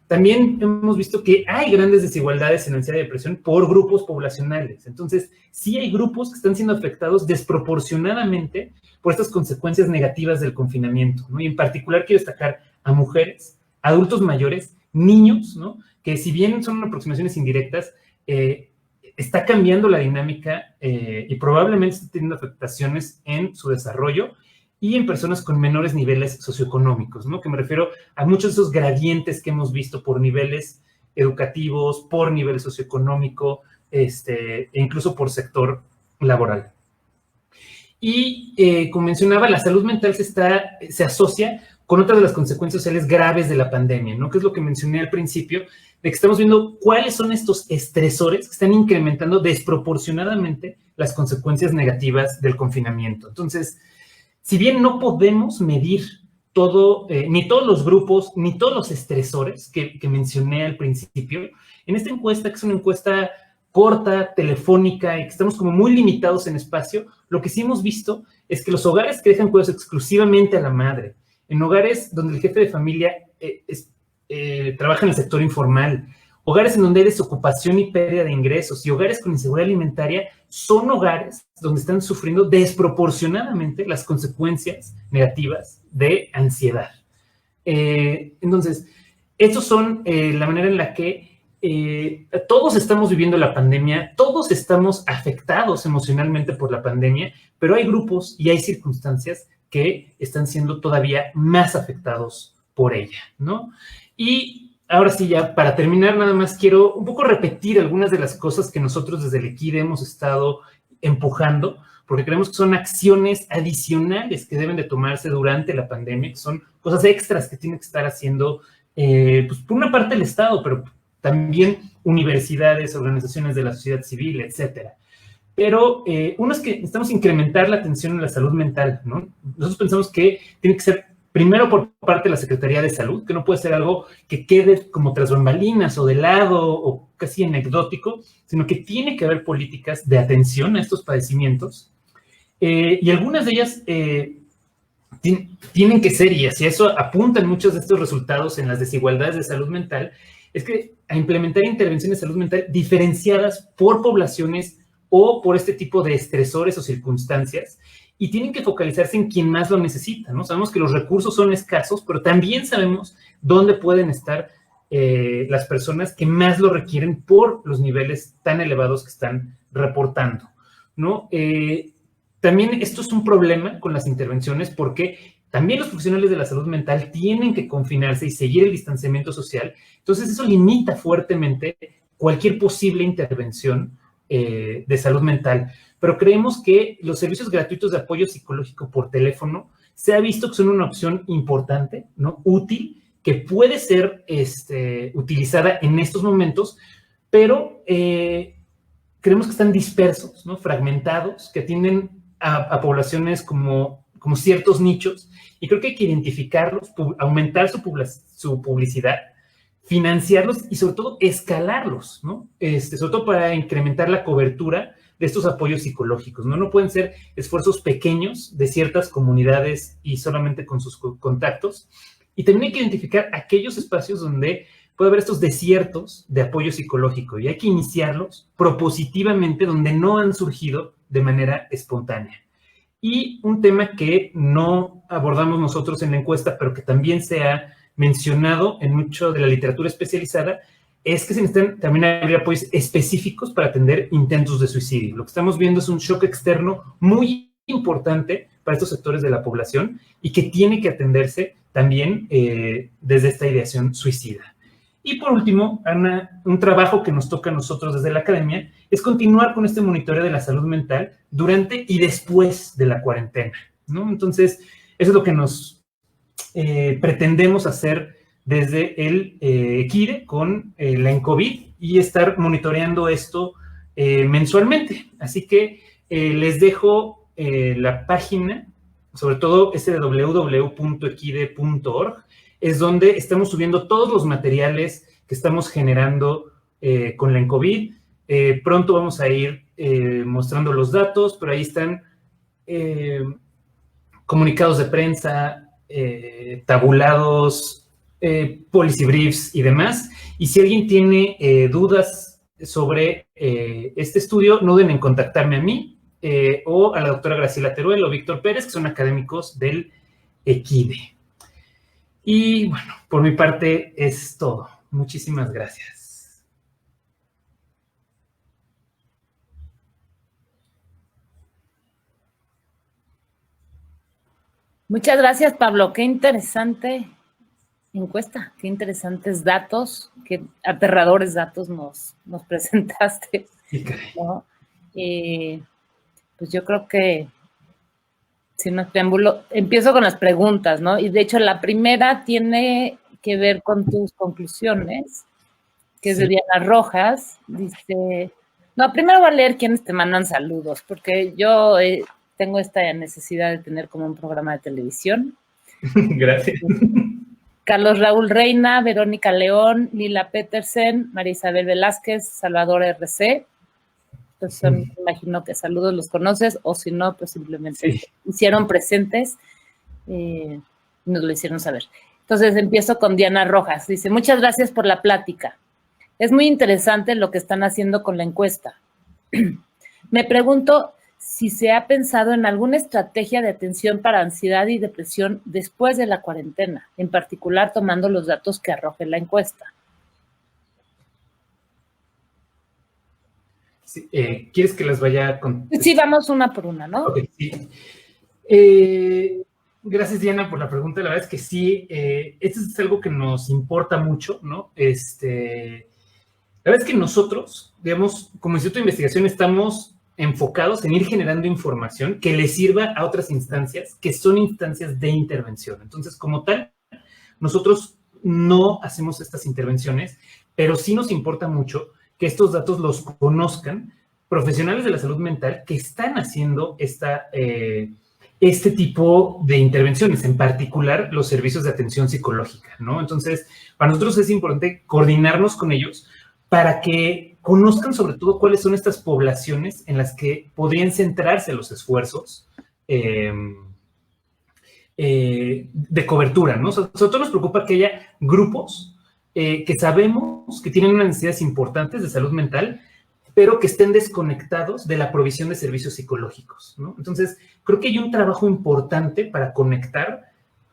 También hemos visto que hay grandes desigualdades en ansiedad y depresión por grupos poblacionales. Entonces, sí hay grupos que están siendo afectados desproporcionadamente por estas consecuencias negativas del confinamiento, ¿no? Y en particular quiero destacar a mujeres, adultos mayores, niños, ¿no? Que si bien son aproximaciones indirectas, está cambiando la dinámica y probablemente está teniendo afectaciones en su desarrollo y en personas con menores niveles socioeconómicos, ¿no? Que me refiero a muchos de esos gradientes que hemos visto por niveles educativos, por nivel socioeconómico, e incluso por sector laboral. Y como mencionaba, la salud mental se asocia con otras de las consecuencias sociales graves de la pandemia, ¿no? Que es lo que mencioné al principio, de que estamos viendo cuáles son estos estresores que están incrementando desproporcionadamente las consecuencias negativas del confinamiento. Entonces, si bien no podemos medir todo, ni todos los grupos, ni todos los estresores que mencioné al principio, en esta encuesta, que es una encuesta corta, telefónica, y que estamos como muy limitados en espacio, lo que sí hemos visto es que los hogares que dejan cuidados exclusivamente a la madre, en hogares donde el jefe de familia trabaja en el sector informal, hogares en donde hay desocupación y pérdida de ingresos, y hogares con inseguridad alimentaria, son hogares donde están sufriendo desproporcionadamente las consecuencias negativas de ansiedad. Entonces, estos son la manera en la que todos estamos viviendo la pandemia, todos estamos afectados emocionalmente por la pandemia, pero hay grupos y hay circunstancias que están siendo todavía más afectados por ella, ¿no? Y ahora sí, ya para terminar, nada más quiero un poco repetir algunas de las cosas que nosotros desde el EQUIDE hemos estado empujando, porque creemos que son acciones adicionales que deben de tomarse durante la pandemia, que son cosas extras que tiene que estar haciendo, pues por una parte el Estado, pero también universidades, organizaciones de la sociedad civil, etcétera. Pero uno es que necesitamos incrementar la atención en la salud mental, ¿no? Nosotros pensamos que tiene que ser primero por parte de la Secretaría de Salud, que no puede ser algo que quede como tras bambalinas o de lado o casi anecdótico, sino que tiene que haber políticas de atención a estos padecimientos. Y algunas de ellas tienen que ser, y hacia eso apuntan muchos de estos resultados en las desigualdades de salud mental, es que a implementar intervenciones de salud mental diferenciadas por poblaciones o por este tipo de estresores o circunstancias, y tienen que focalizarse en quien más lo necesita, ¿no? Sabemos que los recursos son escasos, pero también sabemos dónde pueden estar las personas que más lo requieren por los niveles tan elevados que están reportando, ¿no? También esto es un problema con las intervenciones porque también los profesionales de la salud mental tienen que confinarse y seguir el distanciamiento social. Entonces, eso limita fuertemente cualquier posible intervención de salud mental. Pero creemos que los servicios gratuitos de apoyo psicológico por teléfono se ha visto que son una opción importante, ¿no? Útil, que puede ser utilizada en estos momentos, pero creemos que están dispersos, ¿no? Fragmentados, que atienden a poblaciones como ciertos nichos, y creo que hay que identificarlos, aumentar su publicidad, financiarlos y sobre todo escalarlos, ¿no? Sobre todo para incrementar la cobertura de estos apoyos psicológicos, ¿no? No pueden ser esfuerzos pequeños de ciertas comunidades y solamente con sus contactos. Y también hay que identificar aquellos espacios donde puede haber estos desiertos de apoyo psicológico y hay que iniciarlos propositivamente donde no han surgido de manera espontánea. Y un tema que no abordamos nosotros en la encuesta, pero que también se ha mencionado en mucho de la literatura especializada, es que se necesitan también abrir apoyos específicos para atender intentos de suicidio. Lo que estamos viendo es un shock externo muy importante para estos sectores de la población y que tiene que atenderse también desde esta ideación suicida. Y por último, Ana, un trabajo que nos toca a nosotros desde la academia es continuar con este monitoreo de la salud mental durante y después de la cuarentena, ¿no? Entonces, eso es lo que nos pretendemos hacer desde el EQUIDE con la ENCOVID y estar monitoreando esto mensualmente. Así que les dejo la página, sobre todo www.equide.org, es donde estamos subiendo todos los materiales que estamos generando con la ENCOVID. Pronto vamos a ir mostrando los datos, pero ahí están comunicados de prensa, tabulados, policy briefs y demás. Y si alguien tiene dudas sobre este estudio, no duden en contactarme a mí o a la doctora Graciela Teruel o Víctor Pérez, que son académicos del EQUIDE. Y bueno, por mi parte es todo. Muchísimas gracias. Muchas gracias, Pablo. Qué interesante encuesta, qué interesantes datos, qué aterradores datos nos presentaste, ¿no? Pues yo creo que si no preámbulo, empiezo con las preguntas, ¿no? Y de hecho la primera tiene que ver con tus conclusiones, que es de Diana Rojas. Dice, no, primero voy a leer quienes te mandan saludos, porque yo tengo esta necesidad de tener como un programa de televisión. Gracias. Carlos Raúl Reina, Verónica León, Lila Petersen, María Isabel Velázquez, Salvador RC. Entonces, me imagino que saludos los conoces, o si no, pues simplemente hicieron presentes y nos lo hicieron saber. Entonces, empiezo con Diana Rojas. Dice, muchas gracias por la plática. Es muy interesante lo que están haciendo con la encuesta. Me pregunto si se ha pensado en alguna estrategia de atención para ansiedad y depresión después de la cuarentena, en particular tomando los datos que arroje la encuesta. Sí, ¿quieres que las vaya a contestar? Sí, vamos una por una, ¿no? Okay, sí. Gracias, Diana, por la pregunta. La verdad es que sí, esto es algo que nos importa mucho, ¿no? La verdad es que nosotros, digamos, como Instituto de Investigación, estamos enfocados en ir generando información que le sirva a otras instancias, que son instancias de intervención. Entonces, como tal, nosotros no hacemos estas intervenciones, pero sí nos importa mucho que estos datos los conozcan profesionales de la salud mental que están haciendo este tipo de intervenciones, en particular los servicios de atención psicológica, ¿no? Entonces, para nosotros es importante coordinarnos con ellos para que conozcan sobre todo cuáles son estas poblaciones en las que podrían centrarse los esfuerzos de cobertura, ¿no? Sobre todo nos preocupa que haya grupos que sabemos que tienen unas necesidades importantes de salud mental, pero que estén desconectados de la provisión de servicios psicológicos, ¿no? Entonces, creo que hay un trabajo importante para conectar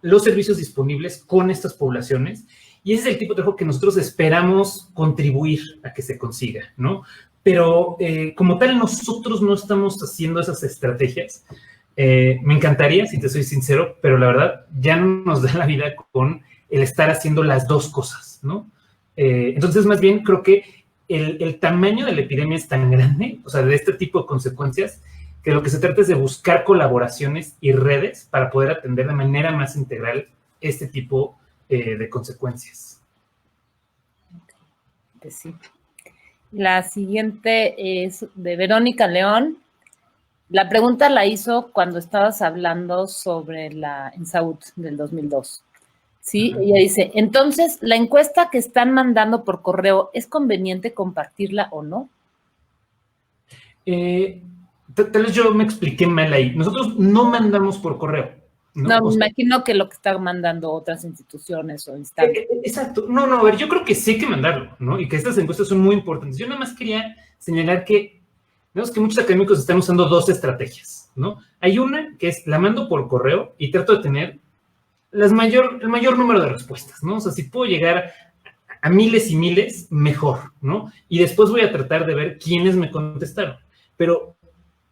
los servicios disponibles con estas poblaciones, y ese es el tipo de trabajo que nosotros esperamos contribuir a que se consiga, ¿no? Pero como tal, nosotros no estamos haciendo esas estrategias. Me encantaría, si te soy sincero, pero la verdad ya no nos da la vida con el estar haciendo las dos cosas, ¿no? Entonces, más bien, creo que el tamaño de la epidemia es tan grande, o sea, de este tipo de consecuencias, que lo que se trata es de buscar colaboraciones y redes para poder atender de manera más integral este tipo de consecuencias. Pues sí. La siguiente es de Verónica León. La pregunta la hizo cuando estabas hablando sobre la ENSAUT del 2002. Sí, ella dice, entonces, ¿la encuesta que están mandando por correo es conveniente compartirla o no? Tal vez yo me expliqué mal ahí. Nosotros no mandamos por correo. No, me imagino que lo que están mandando otras instituciones o instancias. Exacto. No, a ver, yo creo que sí hay que mandarlo, ¿no? Y que estas encuestas son muy importantes. Yo nada más quería señalar que, vemos que muchos académicos están usando dos estrategias, ¿no? Hay una que es, la mando por correo y trato de tener el mayor número de respuestas, ¿no? O sea, si puedo llegar a miles y miles, mejor, ¿no? Y después voy a tratar de ver quiénes me contestaron. Pero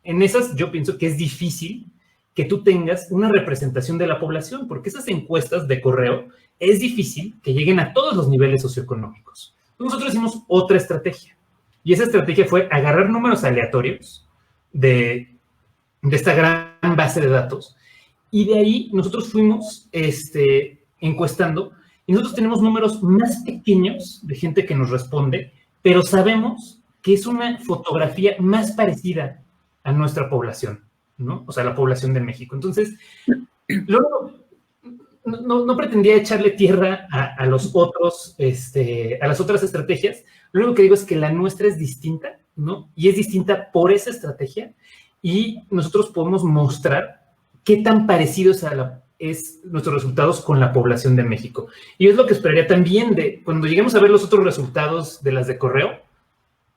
en esas yo pienso que es difícil que tú tengas una representación de la población, porque esas encuestas de correo es difícil que lleguen a todos los niveles socioeconómicos. Nosotros hicimos otra estrategia, y esa estrategia fue agarrar números aleatorios de esta gran base de datos, y de ahí nosotros fuimos encuestando, y nosotros tenemos números más pequeños de gente que nos responde, pero sabemos que es una fotografía más parecida a nuestra población, ¿no? O sea, la población de México. Entonces, no pretendía echarle tierra a los otros, a las otras estrategias. Lo único que digo es que la nuestra es distinta, ¿no? Y es distinta por esa estrategia, y nosotros podemos mostrar qué tan parecidos es nuestros resultados con la población de México. Y es lo que esperaría también de, cuando lleguemos a ver los otros resultados de las de correo,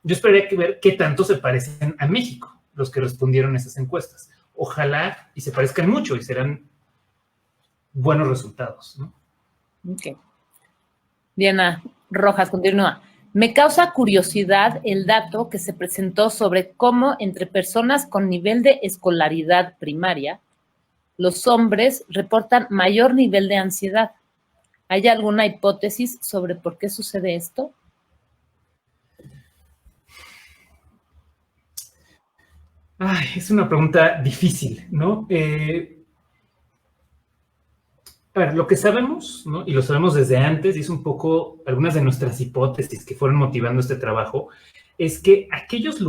yo esperaría ver qué tanto se parecen a México los que respondieron a esas encuestas. Ojalá y se parezcan mucho y serán buenos resultados, ¿no? Ok. Diana Rojas continúa. Me causa curiosidad el dato que se presentó sobre cómo entre personas con nivel de escolaridad primaria, los hombres reportan mayor nivel de ansiedad. ¿Hay alguna hipótesis sobre por qué sucede esto? Ay, es una pregunta difícil, ¿no? A ver, lo que sabemos, ¿no? Y lo sabemos desde antes, y es un poco algunas de nuestras hipótesis que fueron motivando este trabajo, es que aquellos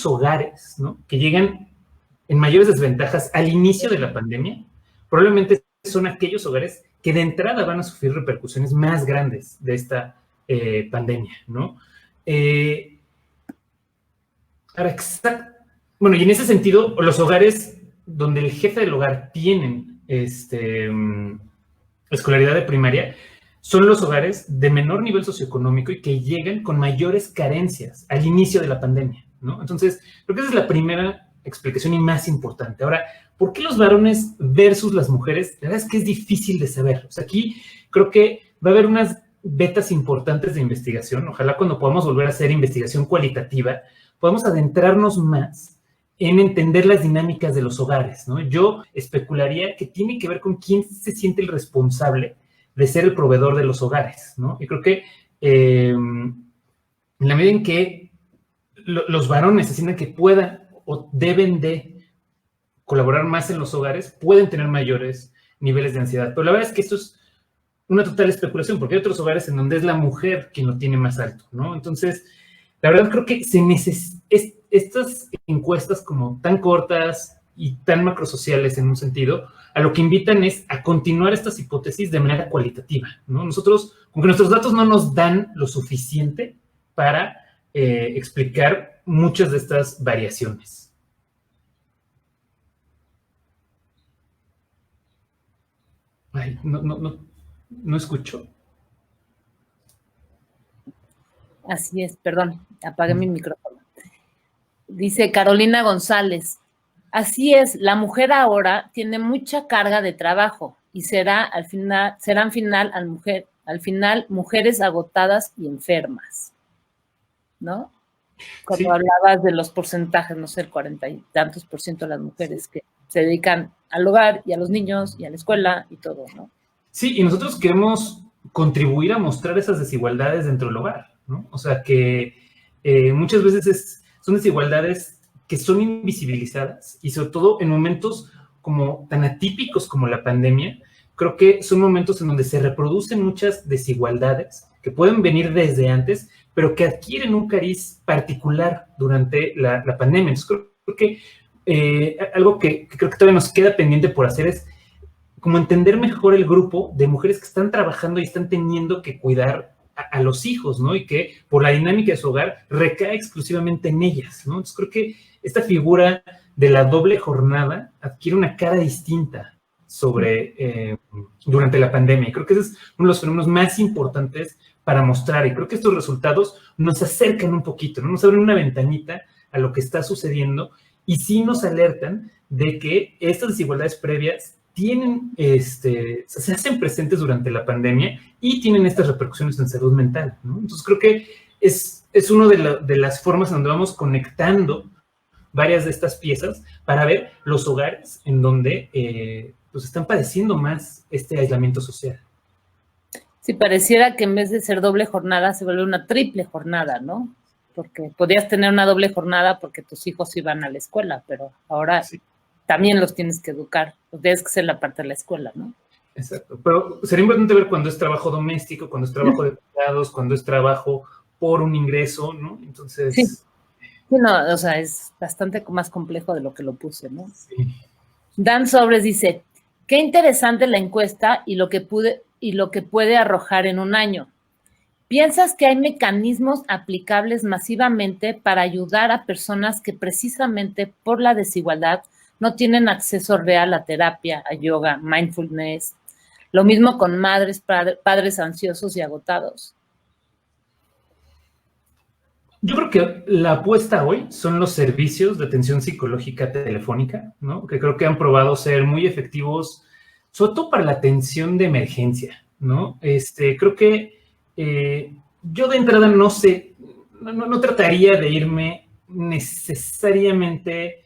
hogares, ¿no? Que llegan en mayores desventajas al inicio de la pandemia, probablemente son aquellos hogares que de entrada van a sufrir repercusiones más grandes de esta pandemia, ¿no? Ahora, bueno, y en ese sentido, los hogares donde el jefe del hogar tienen escolaridad de primaria son los hogares de menor nivel socioeconómico y que llegan con mayores carencias al inicio de la pandemia, ¿no? Entonces, creo que esa es la primera explicación y más importante. Ahora, ¿por qué los varones versus las mujeres? La verdad es que es difícil de saber. O sea, aquí creo que va a haber unas vetas importantes de investigación. Ojalá cuando podamos volver a hacer investigación cualitativa, podamos adentrarnos más en entender las dinámicas de los hogares, ¿no? Yo especularía que tiene que ver con quién se siente el responsable de ser el proveedor de los hogares, ¿no? Y creo que en la medida en que los varones se sienten que puedan o deben de colaborar más en los hogares, pueden tener mayores niveles de ansiedad. Pero la verdad es que esto es una total especulación, porque hay otros hogares en donde es la mujer quien lo tiene más alto, ¿no? Entonces, la verdad creo que estas encuestas como tan cortas y tan macrosociales en un sentido, a lo que invitan es a continuar estas hipótesis de manera cualitativa, ¿no? Nosotros, aunque nuestros datos no nos dan lo suficiente para explicar muchas de estas variaciones. Ay, no escucho. Así es, perdón, apagué mi micrófono. Dice Carolina González, así es, la mujer ahora tiene mucha carga de trabajo y serán al final mujeres agotadas y enfermas, ¿no? Cuando hablabas de los porcentajes, no sé, el 40 y tantos % de las mujeres que se dedican al hogar y a los niños y a la escuela y todo, ¿no? Sí, y nosotros queremos contribuir a mostrar esas desigualdades dentro del hogar, ¿no? O sea, que muchas veces son desigualdades que son invisibilizadas y sobre todo en momentos como tan atípicos como la pandemia, creo que son momentos en donde se reproducen muchas desigualdades que pueden venir desde antes, pero que adquieren un cariz particular durante la pandemia. Entonces, creo que algo que creo que todavía nos queda pendiente por hacer es como entender mejor el grupo de mujeres que están trabajando y están teniendo que cuidar a los hijos, ¿no? Y que por la dinámica de su hogar recae exclusivamente en ellas, ¿no? Entonces creo que esta figura de la doble jornada adquiere una cara distinta durante la pandemia. Y creo que ese es uno de los fenómenos más importantes para mostrar. Y creo que estos resultados nos acercan un poquito, ¿no? Nos abren una ventanita a lo que está sucediendo y sí nos alertan de que estas desigualdades previas se hacen presentes durante la pandemia y tienen estas repercusiones en salud mental, ¿no? Entonces creo que es una de las formas en donde vamos conectando varias de estas piezas para ver los hogares en donde pues están padeciendo más este aislamiento social. Sí, pareciera que en vez de ser doble jornada se vuelve una triple jornada, ¿no? Porque podías tener una doble jornada porque tus hijos iban a la escuela, pero ahora sí, también los tienes que educar, tienes que ser la parte de la escuela, ¿no? Exacto, pero sería importante ver cuando es trabajo doméstico, cuando es trabajo de cuidados, cuando es trabajo por un ingreso, ¿no? Entonces... Sí, no, o sea, es bastante más complejo de lo que lo puse, ¿no? Sí. Dan Sobres dice, qué interesante la encuesta y lo que puede arrojar en un año. ¿Piensas que hay mecanismos aplicables masivamente para ayudar a personas que precisamente por la desigualdad no tienen acceso real a terapia, a yoga, mindfulness? Lo mismo con madres, padres ansiosos y agotados. Yo creo que la apuesta hoy son los servicios de atención psicológica telefónica, ¿no? Que creo que han probado ser muy efectivos, sobre todo para la atención de emergencia, ¿no? Creo que yo de entrada no trataría de irme necesariamente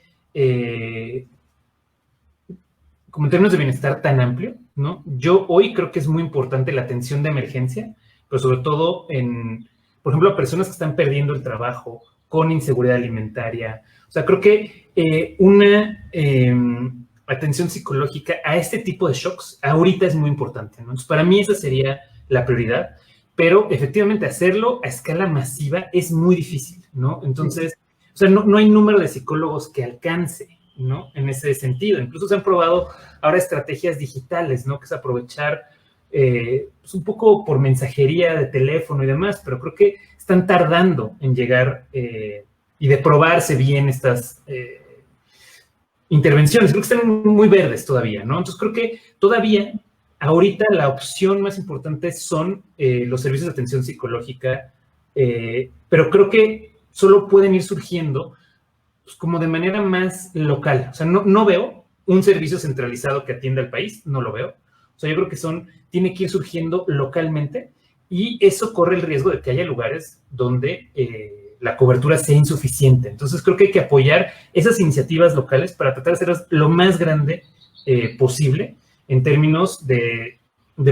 como en términos de bienestar tan amplio, ¿no? Yo hoy creo que es muy importante la atención de emergencia, pero sobre todo por ejemplo, a personas que están perdiendo el trabajo, con inseguridad alimentaria. O sea, creo que una atención psicológica a este tipo de shocks ahorita es muy importante, ¿no? Entonces, para mí esa sería la prioridad, pero efectivamente hacerlo a escala masiva es muy difícil, ¿no? Entonces, o sea, no hay número de psicólogos que alcance, ¿no? En ese sentido. Incluso se han probado ahora estrategias digitales, ¿no? Que es aprovechar pues un poco por mensajería de teléfono y demás, pero creo que están tardando en llegar y de probarse bien estas intervenciones. Creo que están muy verdes todavía, ¿no? Entonces creo que todavía, ahorita la opción más importante son los servicios de atención psicológica, pero creo que solo pueden ir surgiendo pues, como de manera más local. O sea, no veo un servicio centralizado que atienda al país, no lo veo. O sea, yo creo que tiene que ir surgiendo localmente y eso corre el riesgo de que haya lugares donde la cobertura sea insuficiente. Entonces, creo que hay que apoyar esas iniciativas locales para tratar de hacerlas lo más grande posible en términos de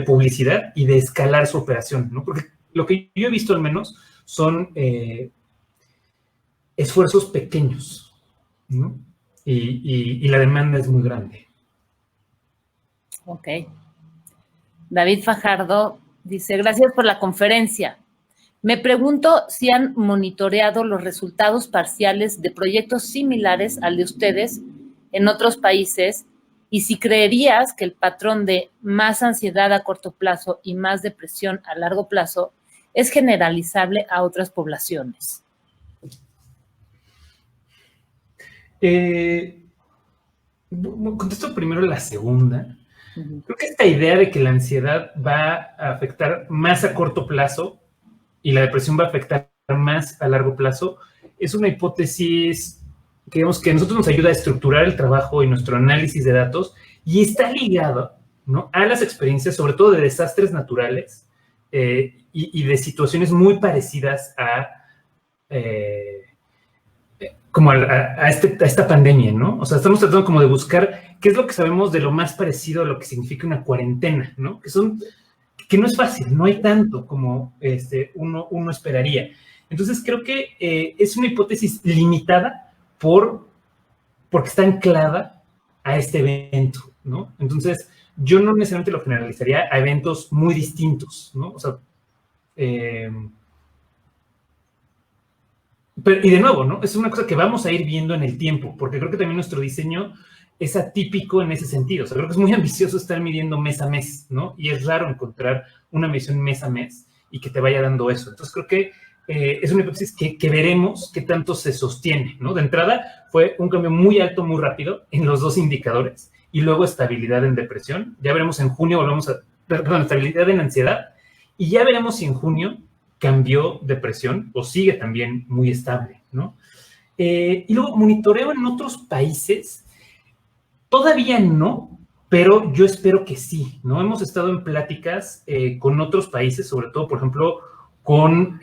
publicidad y de escalar su operación, ¿no? Porque lo que yo he visto al menos son esfuerzos pequeños, ¿no? Y la demanda es muy grande. Ok. David Fajardo dice, gracias por la conferencia. Me pregunto si han monitoreado los resultados parciales de proyectos similares al de ustedes en otros países y si creerías que el patrón de más ansiedad a corto plazo y más depresión a largo plazo es generalizable a otras poblaciones. Contesto primero la segunda. Creo que esta idea de que la ansiedad va a afectar más a corto plazo y la depresión va a afectar más a largo plazo es una hipótesis que, digamos, que a nosotros nos ayuda a estructurar el trabajo y nuestro análisis de datos y está ligado, ¿no?, a las experiencias, sobre todo de desastres naturales y de situaciones muy parecidas como a esta pandemia, ¿no? O sea, estamos tratando como de buscar qué es lo que sabemos de lo más parecido a lo que significa una cuarentena, ¿no? Que no es fácil, no hay tanto como uno esperaría. Entonces, creo que es una hipótesis limitada porque está anclada a este evento, ¿no? Entonces, yo no necesariamente lo generalizaría a eventos muy distintos, ¿no? O sea, y de nuevo, ¿no? Es una cosa que vamos a ir viendo en el tiempo, porque creo que también nuestro diseño es atípico en ese sentido. O sea, creo que es muy ambicioso estar midiendo mes a mes, ¿no? Y es raro encontrar una medición mes a mes y que te vaya dando eso. Entonces, creo que es una hipótesis que veremos qué tanto se sostiene, ¿no? De entrada, fue un cambio muy alto, muy rápido en los dos indicadores y luego estabilidad en depresión. Ya veremos en junio, perdón, estabilidad en ansiedad y ya veremos si en junio cambió depresión o sigue también muy estable, ¿no? Y luego monitoreo en otros países, todavía no, pero yo espero que sí, ¿no? Hemos estado en pláticas con otros países, sobre todo, por ejemplo, con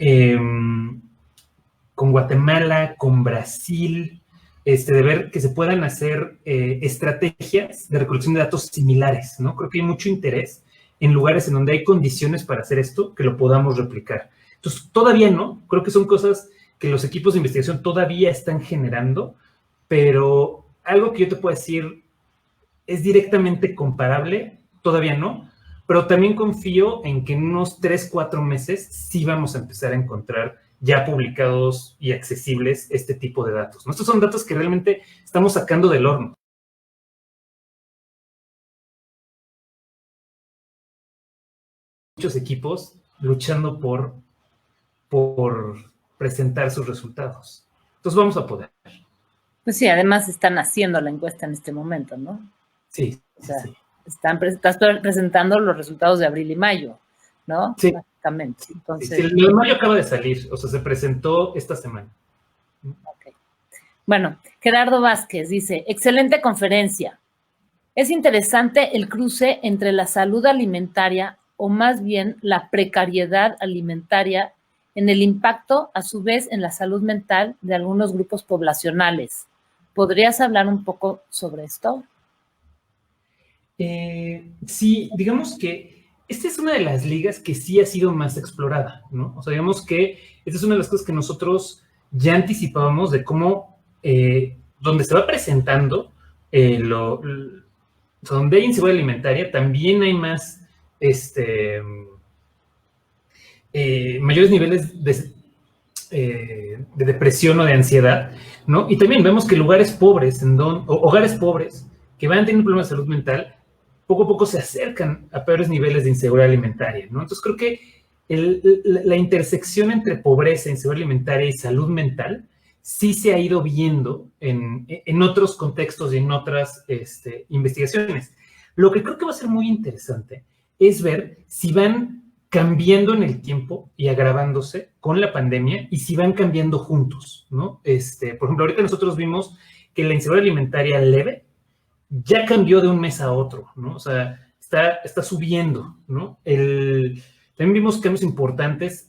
Guatemala, con Brasil, de ver que se puedan hacer estrategias de recolección de datos similares, ¿no? Creo que hay mucho interés en lugares en donde hay condiciones para hacer esto, que lo podamos replicar. Entonces, todavía no, creo que son cosas que los equipos de investigación todavía están generando, pero algo que yo te puedo decir es directamente comparable, todavía no, pero también confío en que en unos 3, 4 meses sí vamos a empezar a encontrar ya publicados y accesibles este tipo de datos, ¿no? Estos son datos que realmente estamos sacando del horno. Muchos equipos luchando por presentar sus resultados. Entonces vamos a poder. Pues sí, además están haciendo la encuesta en este momento, ¿no? Sí, o sea, sí. Estás presentando los resultados de abril y mayo, ¿no? Sí. Básicamente. Entonces, sí, el de mayo acaba de salir, o sea, se presentó esta semana. Okay. Bueno, Gerardo Vázquez dice, excelente conferencia. Es interesante el cruce entre la salud alimentaria o más bien la precariedad alimentaria en el impacto, a su vez, en la salud mental de algunos grupos poblacionales. ¿Podrías hablar un poco sobre esto? Sí, digamos que esta es una de las ligas que sí ha sido más explorada, ¿no? O sea, digamos que esta es una de las cosas que nosotros ya anticipábamos de cómo, donde se va presentando, donde hay inseguridad alimentaria, también hay más, mayores niveles de depresión o de ansiedad, ¿no? Y también vemos que lugares pobres, hogares pobres, que van teniendo problemas de salud mental, poco a poco se acercan a peores niveles de inseguridad alimentaria, ¿no? Entonces creo que la intersección entre pobreza, inseguridad alimentaria y salud mental sí se ha ido viendo en otros contextos y en otras investigaciones. Lo que creo que va a ser muy interesante es ver si van cambiando en el tiempo y agravándose con la pandemia y si van cambiando juntos, ¿no? Por ejemplo, ahorita nosotros vimos que la inseguridad alimentaria leve ya cambió de un mes a otro, ¿no? O sea, está subiendo, ¿no? También vimos cambios importantes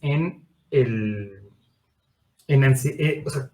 o sea,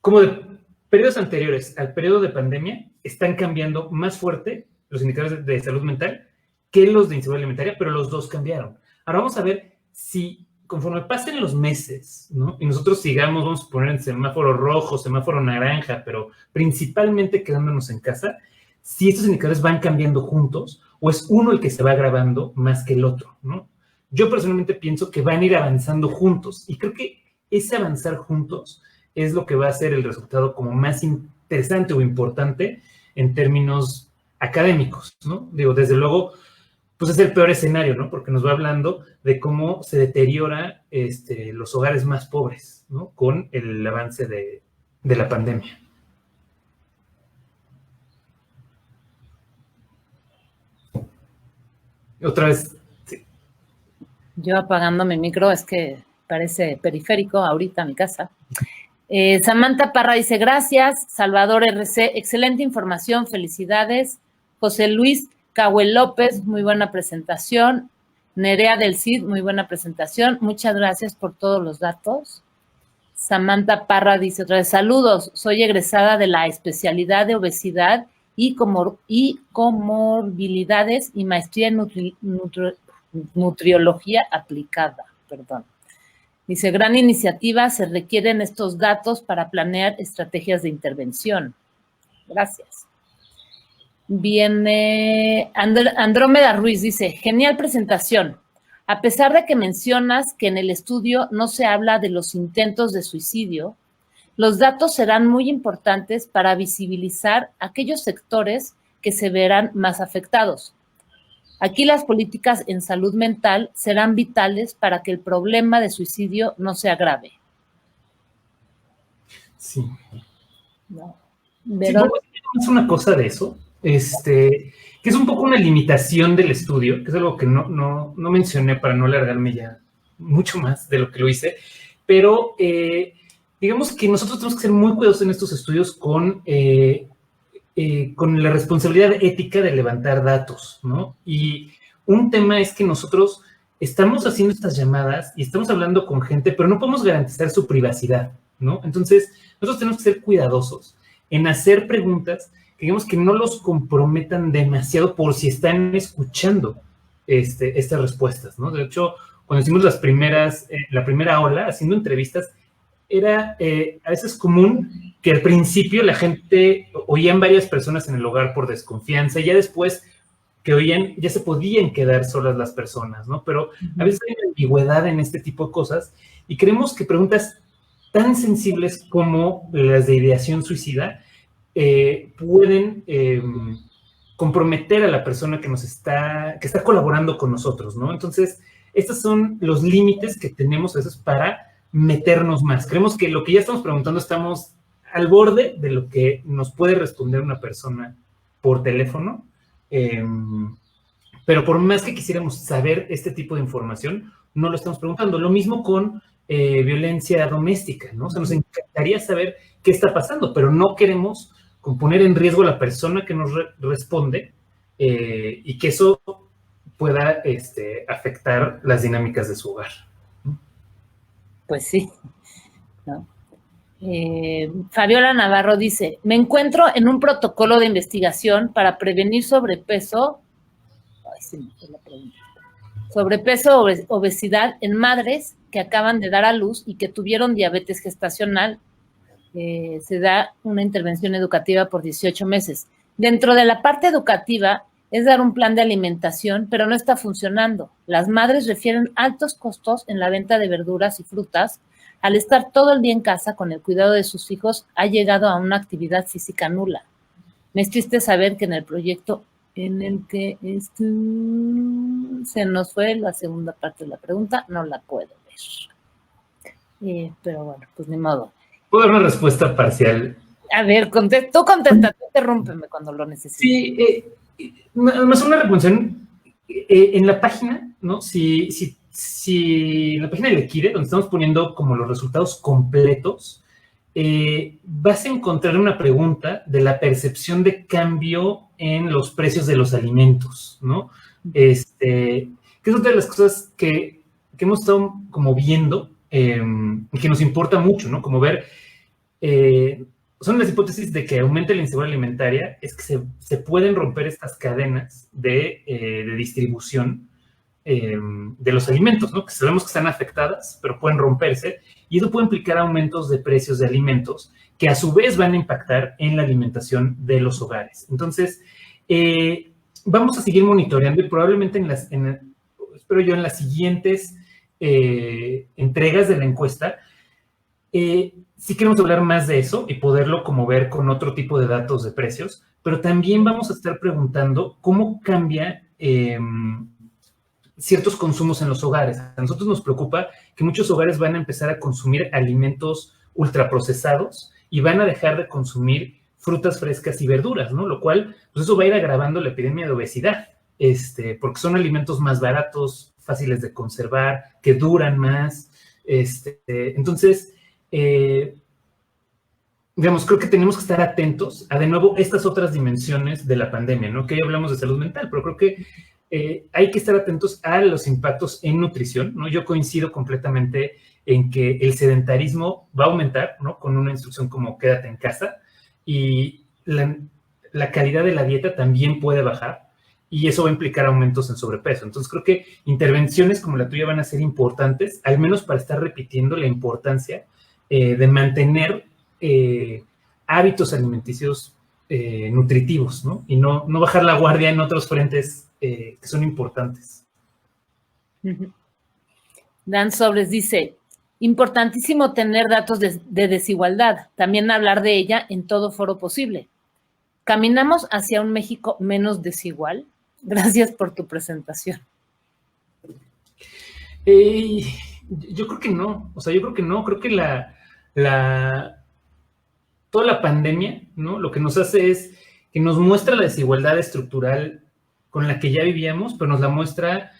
como de periodos anteriores al periodo de pandemia, están cambiando más fuerte los indicadores de salud mental que los de inseguridad alimentaria, pero los dos cambiaron. Ahora vamos a ver si conforme pasen los meses, ¿no? Y nosotros sigamos, vamos a poner en semáforo rojo, semáforo naranja, pero principalmente quedándonos en casa, si estos indicadores van cambiando juntos o es uno el que se va agravando más que el otro, ¿no? Yo personalmente pienso que van a ir avanzando juntos y creo que ese avanzar juntos es lo que va a ser el resultado como más interesante o importante en términos académicos, ¿no? Digo, desde luego, pues es el peor escenario, ¿no? Porque nos va hablando de cómo se deteriora los hogares más pobres, ¿no? Con el avance de la pandemia. Otra vez, sí. Yo apagando mi micro, es que parece periférico ahorita mi casa. Samantha Parra dice, gracias. Salvador RC, excelente información, felicidades. José Luis Cahuel López, muy buena presentación. Nerea del Cid, muy buena presentación. Muchas gracias por todos los datos. Samantha Parra dice otra vez, saludos, soy egresada de la especialidad de obesidad y comorbilidades y maestría en nutriología aplicada, perdón. Dice, gran iniciativa, se requieren estos datos para planear estrategias de intervención. Gracias. Viene Andrómeda Ruiz, dice, genial presentación. A pesar de que mencionas que en el estudio no se habla de los intentos de suicidio, los datos serán muy importantes para visibilizar aquellos sectores que se verán más afectados. Aquí las políticas en salud mental serán vitales para que el problema de suicidio no se agrave. Sí. No. Pero sí, es una cosa de eso, que es un poco una limitación del estudio, que es algo que no mencioné para no alargarme ya mucho más de lo que lo hice, pero digamos que nosotros tenemos que ser muy cuidadosos en estos estudios con la responsabilidad ética de levantar datos, ¿no? Y un tema es que nosotros estamos haciendo estas llamadas y estamos hablando con gente, pero no podemos garantizar su privacidad, ¿no? Entonces, nosotros tenemos que ser cuidadosos en hacer preguntas que digamos que no los comprometan demasiado por si están escuchando estas respuestas, ¿no? De hecho, cuando hicimos la primera ola, haciendo entrevistas, era a veces común que al principio la gente oían varias personas en el hogar por desconfianza y ya después que oían, ya se podían quedar solas las personas, ¿no? Pero a veces hay una ambigüedad en este tipo de cosas y creemos que preguntas tan sensibles como las de ideación suicida pueden comprometer a la persona que está colaborando con nosotros, ¿no? Entonces, estos son los límites que tenemos a veces para meternos más. Creemos que lo que ya estamos preguntando estamos al borde de lo que nos puede responder una persona por teléfono, pero por más que quisiéramos saber este tipo de información, no lo estamos preguntando. Lo mismo con violencia doméstica, ¿no? O sea, nos encantaría saber qué está pasando, pero no queremos poner en riesgo a la persona que nos responde y que eso pueda afectar las dinámicas de su hogar. Pues sí, ¿no? Fabiola Navarro dice, me encuentro en un protocolo de investigación para prevenir sobrepeso, obesidad en madres que acaban de dar a luz y que tuvieron diabetes gestacional. Se da una intervención educativa por 18 meses. Dentro de la parte educativa es dar un plan de alimentación, pero no está funcionando. Las madres refieren altos costos en la venta de verduras y frutas. Al estar todo el día en casa con el cuidado de sus hijos, ha llegado a una actividad física nula. Me es triste saber que en el proyecto en el que se nos fue la segunda parte de la pregunta, no la puedo ver. Pero bueno, pues ni modo. ¿Puedo dar una respuesta parcial? A ver, tú contesta, interrúmpeme cuando lo necesites. Sí, más una reflexión en la página, ¿no? Si en la página de Equire, donde estamos poniendo como los resultados completos, vas a encontrar una pregunta de la percepción de cambio en los precios de los alimentos, ¿no? Que es otra de las cosas que hemos estado como viendo y que nos importa mucho, ¿no? Como ver, son las hipótesis de que aumente la inseguridad alimentaria, es que se pueden romper estas cadenas de distribución de los alimentos, ¿no? Que sabemos que están afectadas, pero pueden romperse, y eso puede implicar aumentos de precios de alimentos que a su vez van a impactar en la alimentación de los hogares. Entonces, vamos a seguir monitoreando y probablemente espero yo en las siguientes entregas de la encuesta, sí queremos hablar más de eso y poderlo como ver con otro tipo de datos de precios, pero también vamos a estar preguntando cómo cambia ciertos consumos en los hogares. A nosotros nos preocupa que muchos hogares van a empezar a consumir alimentos ultraprocesados y van a dejar de consumir frutas frescas y verduras, ¿no? Lo cual, pues eso va a ir agravando la epidemia de obesidad, porque son alimentos más baratos, fáciles de conservar, que duran más. Entonces, digamos, creo que tenemos que estar atentos a, de nuevo, estas otras dimensiones de la pandemia, ¿no? Que hoy hablamos de salud mental, pero creo que hay que estar atentos a los impactos en nutrición, ¿no? Yo coincido completamente en que el sedentarismo va a aumentar, ¿no? Con una instrucción como quédate en casa, y la calidad de la dieta también puede bajar, y eso va a implicar aumentos en sobrepeso. Entonces creo que intervenciones como la tuya van a ser importantes, al menos para estar repitiendo la importancia de mantener hábitos alimenticios nutritivos, ¿no? Y no bajar la guardia en otros frentes que son importantes. Dan Sobres dice, importantísimo tener datos de desigualdad, también hablar de ella en todo foro posible. ¿Caminamos hacia un México menos desigual? Gracias por tu presentación. Yo creo que no, o sea, yo creo que no, creo que toda la pandemia, ¿no? Lo que nos hace es que nos muestra la desigualdad estructural con la que ya vivíamos, pero nos la muestra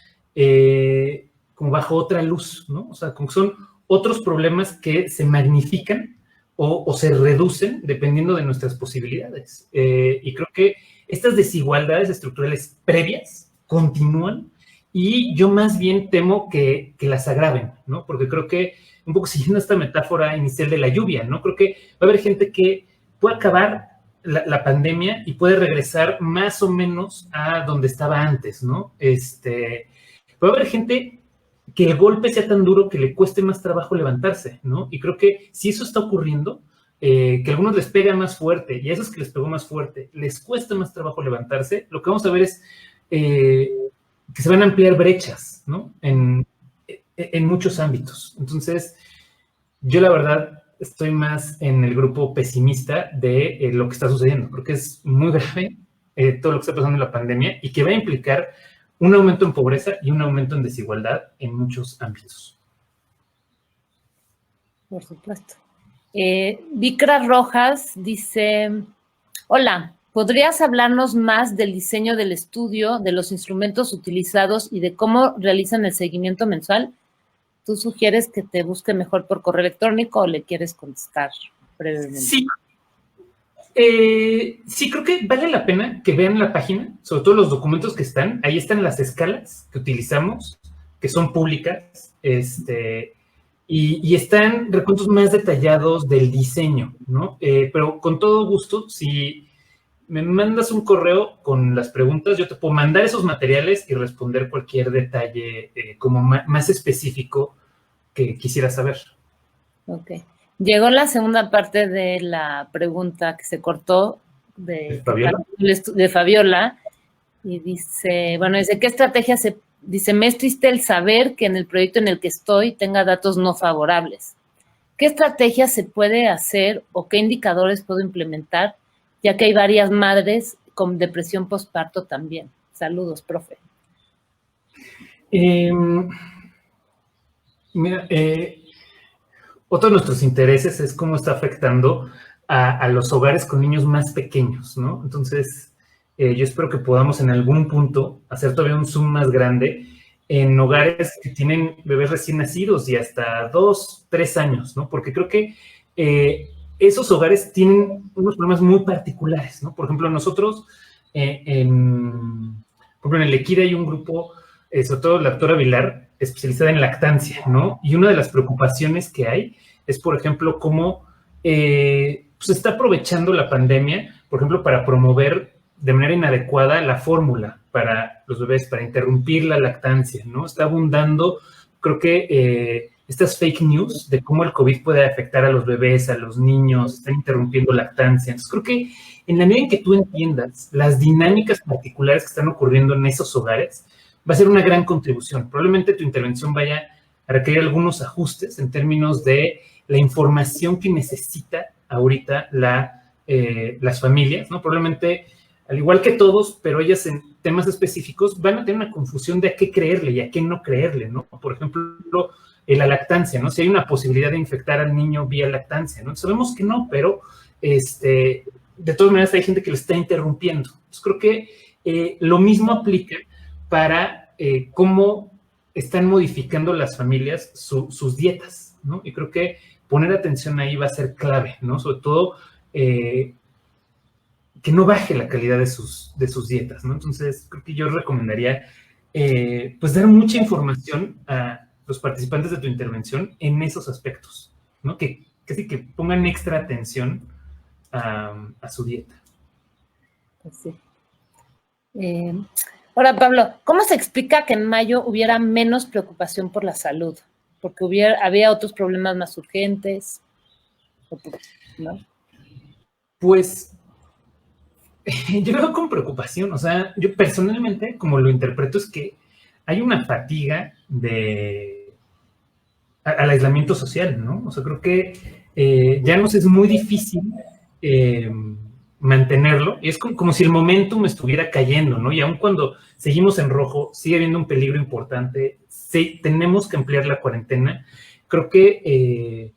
como bajo otra luz, ¿no? O sea, como que son otros problemas que se magnifican o se reducen dependiendo de nuestras posibilidades. Y creo que estas desigualdades estructurales previas continúan y yo más bien temo que las agraven, ¿no? Porque creo que, un poco siguiendo esta metáfora inicial de la lluvia, ¿no? Creo que va a haber gente que puede acabar la pandemia y puede regresar más o menos a donde estaba antes, ¿no? Puede haber gente que el golpe sea tan duro que le cueste más trabajo levantarse, ¿no? Y creo que si eso está ocurriendo, que a algunos les pega más fuerte y a esos que les pegó más fuerte les cuesta más trabajo levantarse, lo que vamos a ver es que se van a ampliar brechas, ¿no? En muchos ámbitos. Entonces, yo la verdad estoy más en el grupo pesimista de lo que está sucediendo. Creo que es muy grave todo lo que está pasando en la pandemia y que va a implicar un aumento en pobreza y un aumento en desigualdad en muchos ámbitos. Por supuesto. Vicra Rojas dice, hola, ¿podrías hablarnos más del diseño del estudio, de los instrumentos utilizados y de cómo realizan el seguimiento mensual? ¿Tú sugieres que te busque mejor por correo electrónico o le quieres contestar brevemente? Sí. Sí, creo que vale la pena que vean la página, sobre todo los documentos que están. Ahí están las escalas que utilizamos, que son públicas, y están recuentos más detallados del diseño, ¿no? Pero con todo gusto, si me mandas un correo con las preguntas, yo te puedo mandar esos materiales y responder cualquier detalle como más específico que quisiera saber. Ok. Llegó la segunda parte de la pregunta que se cortó ¿De Fabiola? De Fabiola, y dice, bueno, dice, ¿qué estrategia se...? Dice, me es triste el saber que en el proyecto en el que estoy tenga datos no favorables. ¿Qué estrategia se puede hacer o qué indicadores puedo implementar, ya que hay varias madres con depresión postparto también? Saludos, profe. Mira, otro de nuestros intereses es cómo está afectando a los hogares con niños más pequeños, ¿no? Entonces, yo espero que podamos en algún punto hacer todavía un zoom más grande en hogares que tienen bebés recién nacidos y hasta 2, 3 años, ¿no? Porque creo que esos hogares tienen unos problemas muy particulares, ¿no? Por ejemplo, nosotros, por ejemplo, en el Equida hay un grupo, sobre todo la doctora Vilar, especializada en lactancia, ¿no? Y una de las preocupaciones que hay es, por ejemplo, cómo se está aprovechando la pandemia, por ejemplo, para promover de manera inadecuada la fórmula para los bebés, para interrumpir la lactancia, ¿no? Está abundando, creo que estas fake news de cómo el COVID puede afectar a los bebés, a los niños, están interrumpiendo lactancia. Entonces, creo que en la medida en que tú entiendas las dinámicas particulares que están ocurriendo en esos hogares, va a ser una gran contribución. Probablemente tu intervención vaya a requerir algunos ajustes en términos de la información que necesita ahorita las familias, ¿no? Probablemente, al igual que todos, pero ellas en temas específicos van a tener una confusión de a qué creerle y a qué no creerle, ¿no? Por ejemplo, la lactancia, ¿no? Si hay una posibilidad de infectar al niño vía lactancia, ¿no? Sabemos que no, pero de todas maneras hay gente que lo está interrumpiendo. Entonces, creo que lo mismo aplica para cómo están modificando las familias sus dietas, ¿no? Y creo que poner atención ahí va a ser clave, ¿no? Sobre todo que no baje la calidad de sus dietas, ¿no? Entonces, creo que yo recomendaría pues dar mucha información a los participantes de tu intervención en esos aspectos, ¿no? Que casi que pongan extra atención a su dieta. Pues sí. Ahora, Pablo, ¿cómo se explica que en mayo hubiera menos preocupación por la salud? Porque había otros problemas más urgentes, ¿no? Pues yo lo veo con preocupación, o sea, yo personalmente, como lo interpreto, es que hay una fatiga al aislamiento social, ¿no? O sea, creo que ya nos es muy difícil eh, mantenerlo, y es como si el momentum estuviera cayendo, ¿no? Y aun cuando seguimos en rojo, sigue habiendo un peligro importante, sí, tenemos que ampliar la cuarentena. Creo que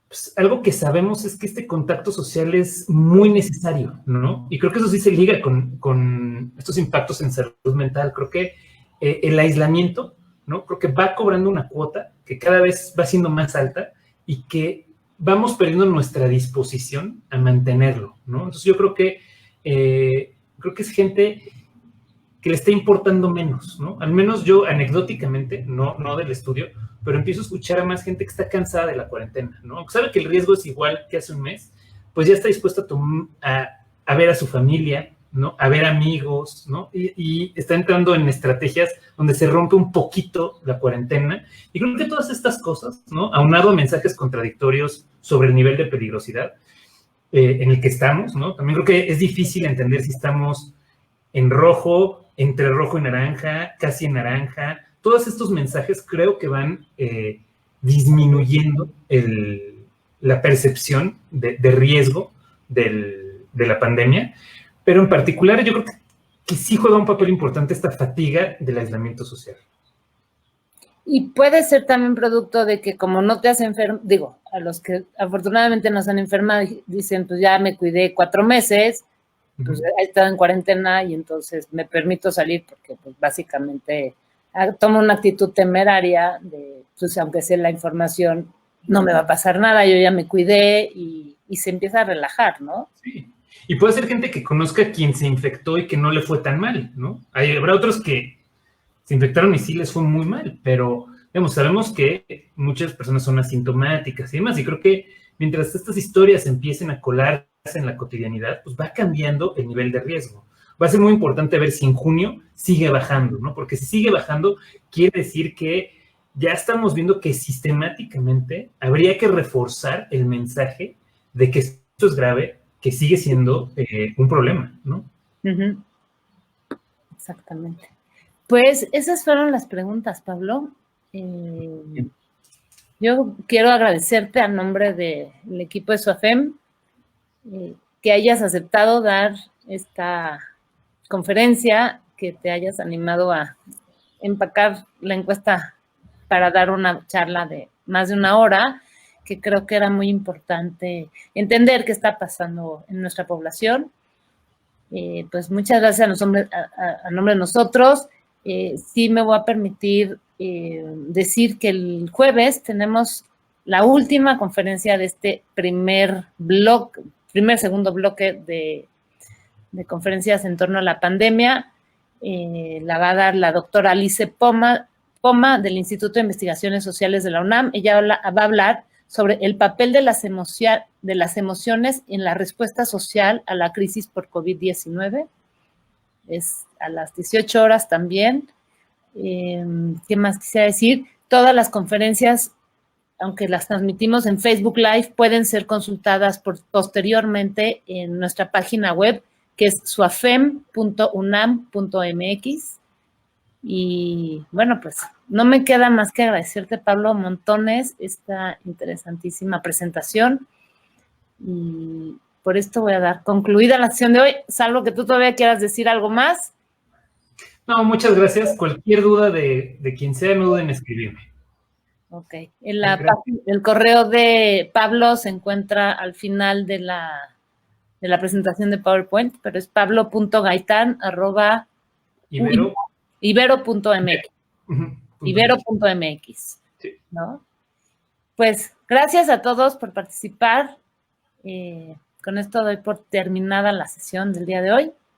pues, algo que sabemos es que este contacto social es muy necesario, ¿no? Y creo que eso sí se liga con estos impactos en salud mental. Creo que el aislamiento, ¿no? Creo que va cobrando una cuota que cada vez va siendo más alta y que vamos perdiendo nuestra disposición a mantenerlo, ¿no? Entonces yo creo que es gente que le está importando menos, ¿no? Al menos yo anecdóticamente, no del estudio, pero empiezo a escuchar a más gente que está cansada de la cuarentena, ¿no? Aunque sabe que el riesgo es igual que hace un mes, pues ya está dispuesto a ver a su familia, ¿no? A ver amigos, ¿no? Y está entrando en estrategias donde se rompe un poquito la cuarentena. Y creo que todas estas cosas, ¿no? Aunado a mensajes contradictorios sobre el nivel de peligrosidad en el que estamos, ¿no? También creo que es difícil entender si estamos en rojo, entre rojo y naranja, casi en naranja. Todos estos mensajes creo que van disminuyendo la percepción de riesgo de la pandemia, pero en particular yo creo que sí juega un papel importante esta fatiga del aislamiento social. Y puede ser también producto de que como no te has enfermado, digo, a los que afortunadamente nos han enfermado, dicen, pues ya me cuidé 4 meses, pues he estado en cuarentena y entonces me permito salir porque pues básicamente tomo una actitud temeraria de, pues aunque sea la información, no me va a pasar nada, yo ya me cuidé y se empieza a relajar, ¿no? Sí. Y puede ser gente que conozca a quien se infectó y que no le fue tan mal, ¿no? Habrá otros que se infectaron y sí les fue muy mal, pero digamos, sabemos que muchas personas son asintomáticas y demás, y creo que mientras estas historias empiecen a colarse en la cotidianidad, pues va cambiando el nivel de riesgo. Va a ser muy importante ver si en junio sigue bajando, ¿no? Porque si sigue bajando, quiere decir que ya estamos viendo que sistemáticamente habría que reforzar el mensaje de que esto es grave, que sigue siendo un problema, ¿no? Uh-huh. Exactamente. Pues esas fueron las preguntas, Pablo. Yo quiero agradecerte a nombre del equipo de SOAFEM que hayas aceptado dar esta conferencia, que te hayas animado a empacar la encuesta para dar una charla de más de 1 hora, que creo que era muy importante entender qué está pasando en nuestra población. Pues muchas gracias a nombre de nosotros. Sí me voy a permitir decir que el jueves tenemos la última conferencia de este segundo bloque de conferencias en torno a la pandemia. La va a dar la doctora Alice Poma del Instituto de Investigaciones Sociales de la UNAM. Ella va a hablar sobre el papel de las emociones en la respuesta social a la crisis por COVID-19. Es a las 18 horas también. ¿Qué más quisiera decir? Todas las conferencias, aunque las transmitimos en Facebook Live, pueden ser consultadas posteriormente en nuestra página web, que es soafem.unam.mx. Y bueno, pues no me queda más que agradecerte, Pablo, montones esta interesantísima presentación. Y por esto voy a dar concluida la sesión de hoy, salvo que tú todavía quieras decir algo más. No, muchas gracias. Cualquier duda de quien sea, no duden en escribirme. Ok. El correo de Pablo se encuentra al final de la presentación de PowerPoint, pero es pablo.gaitan@ibero.mx. Ibero.mx. Sí. ¿No? Pues gracias a todos por participar. Con esto doy por terminada la sesión del día de hoy.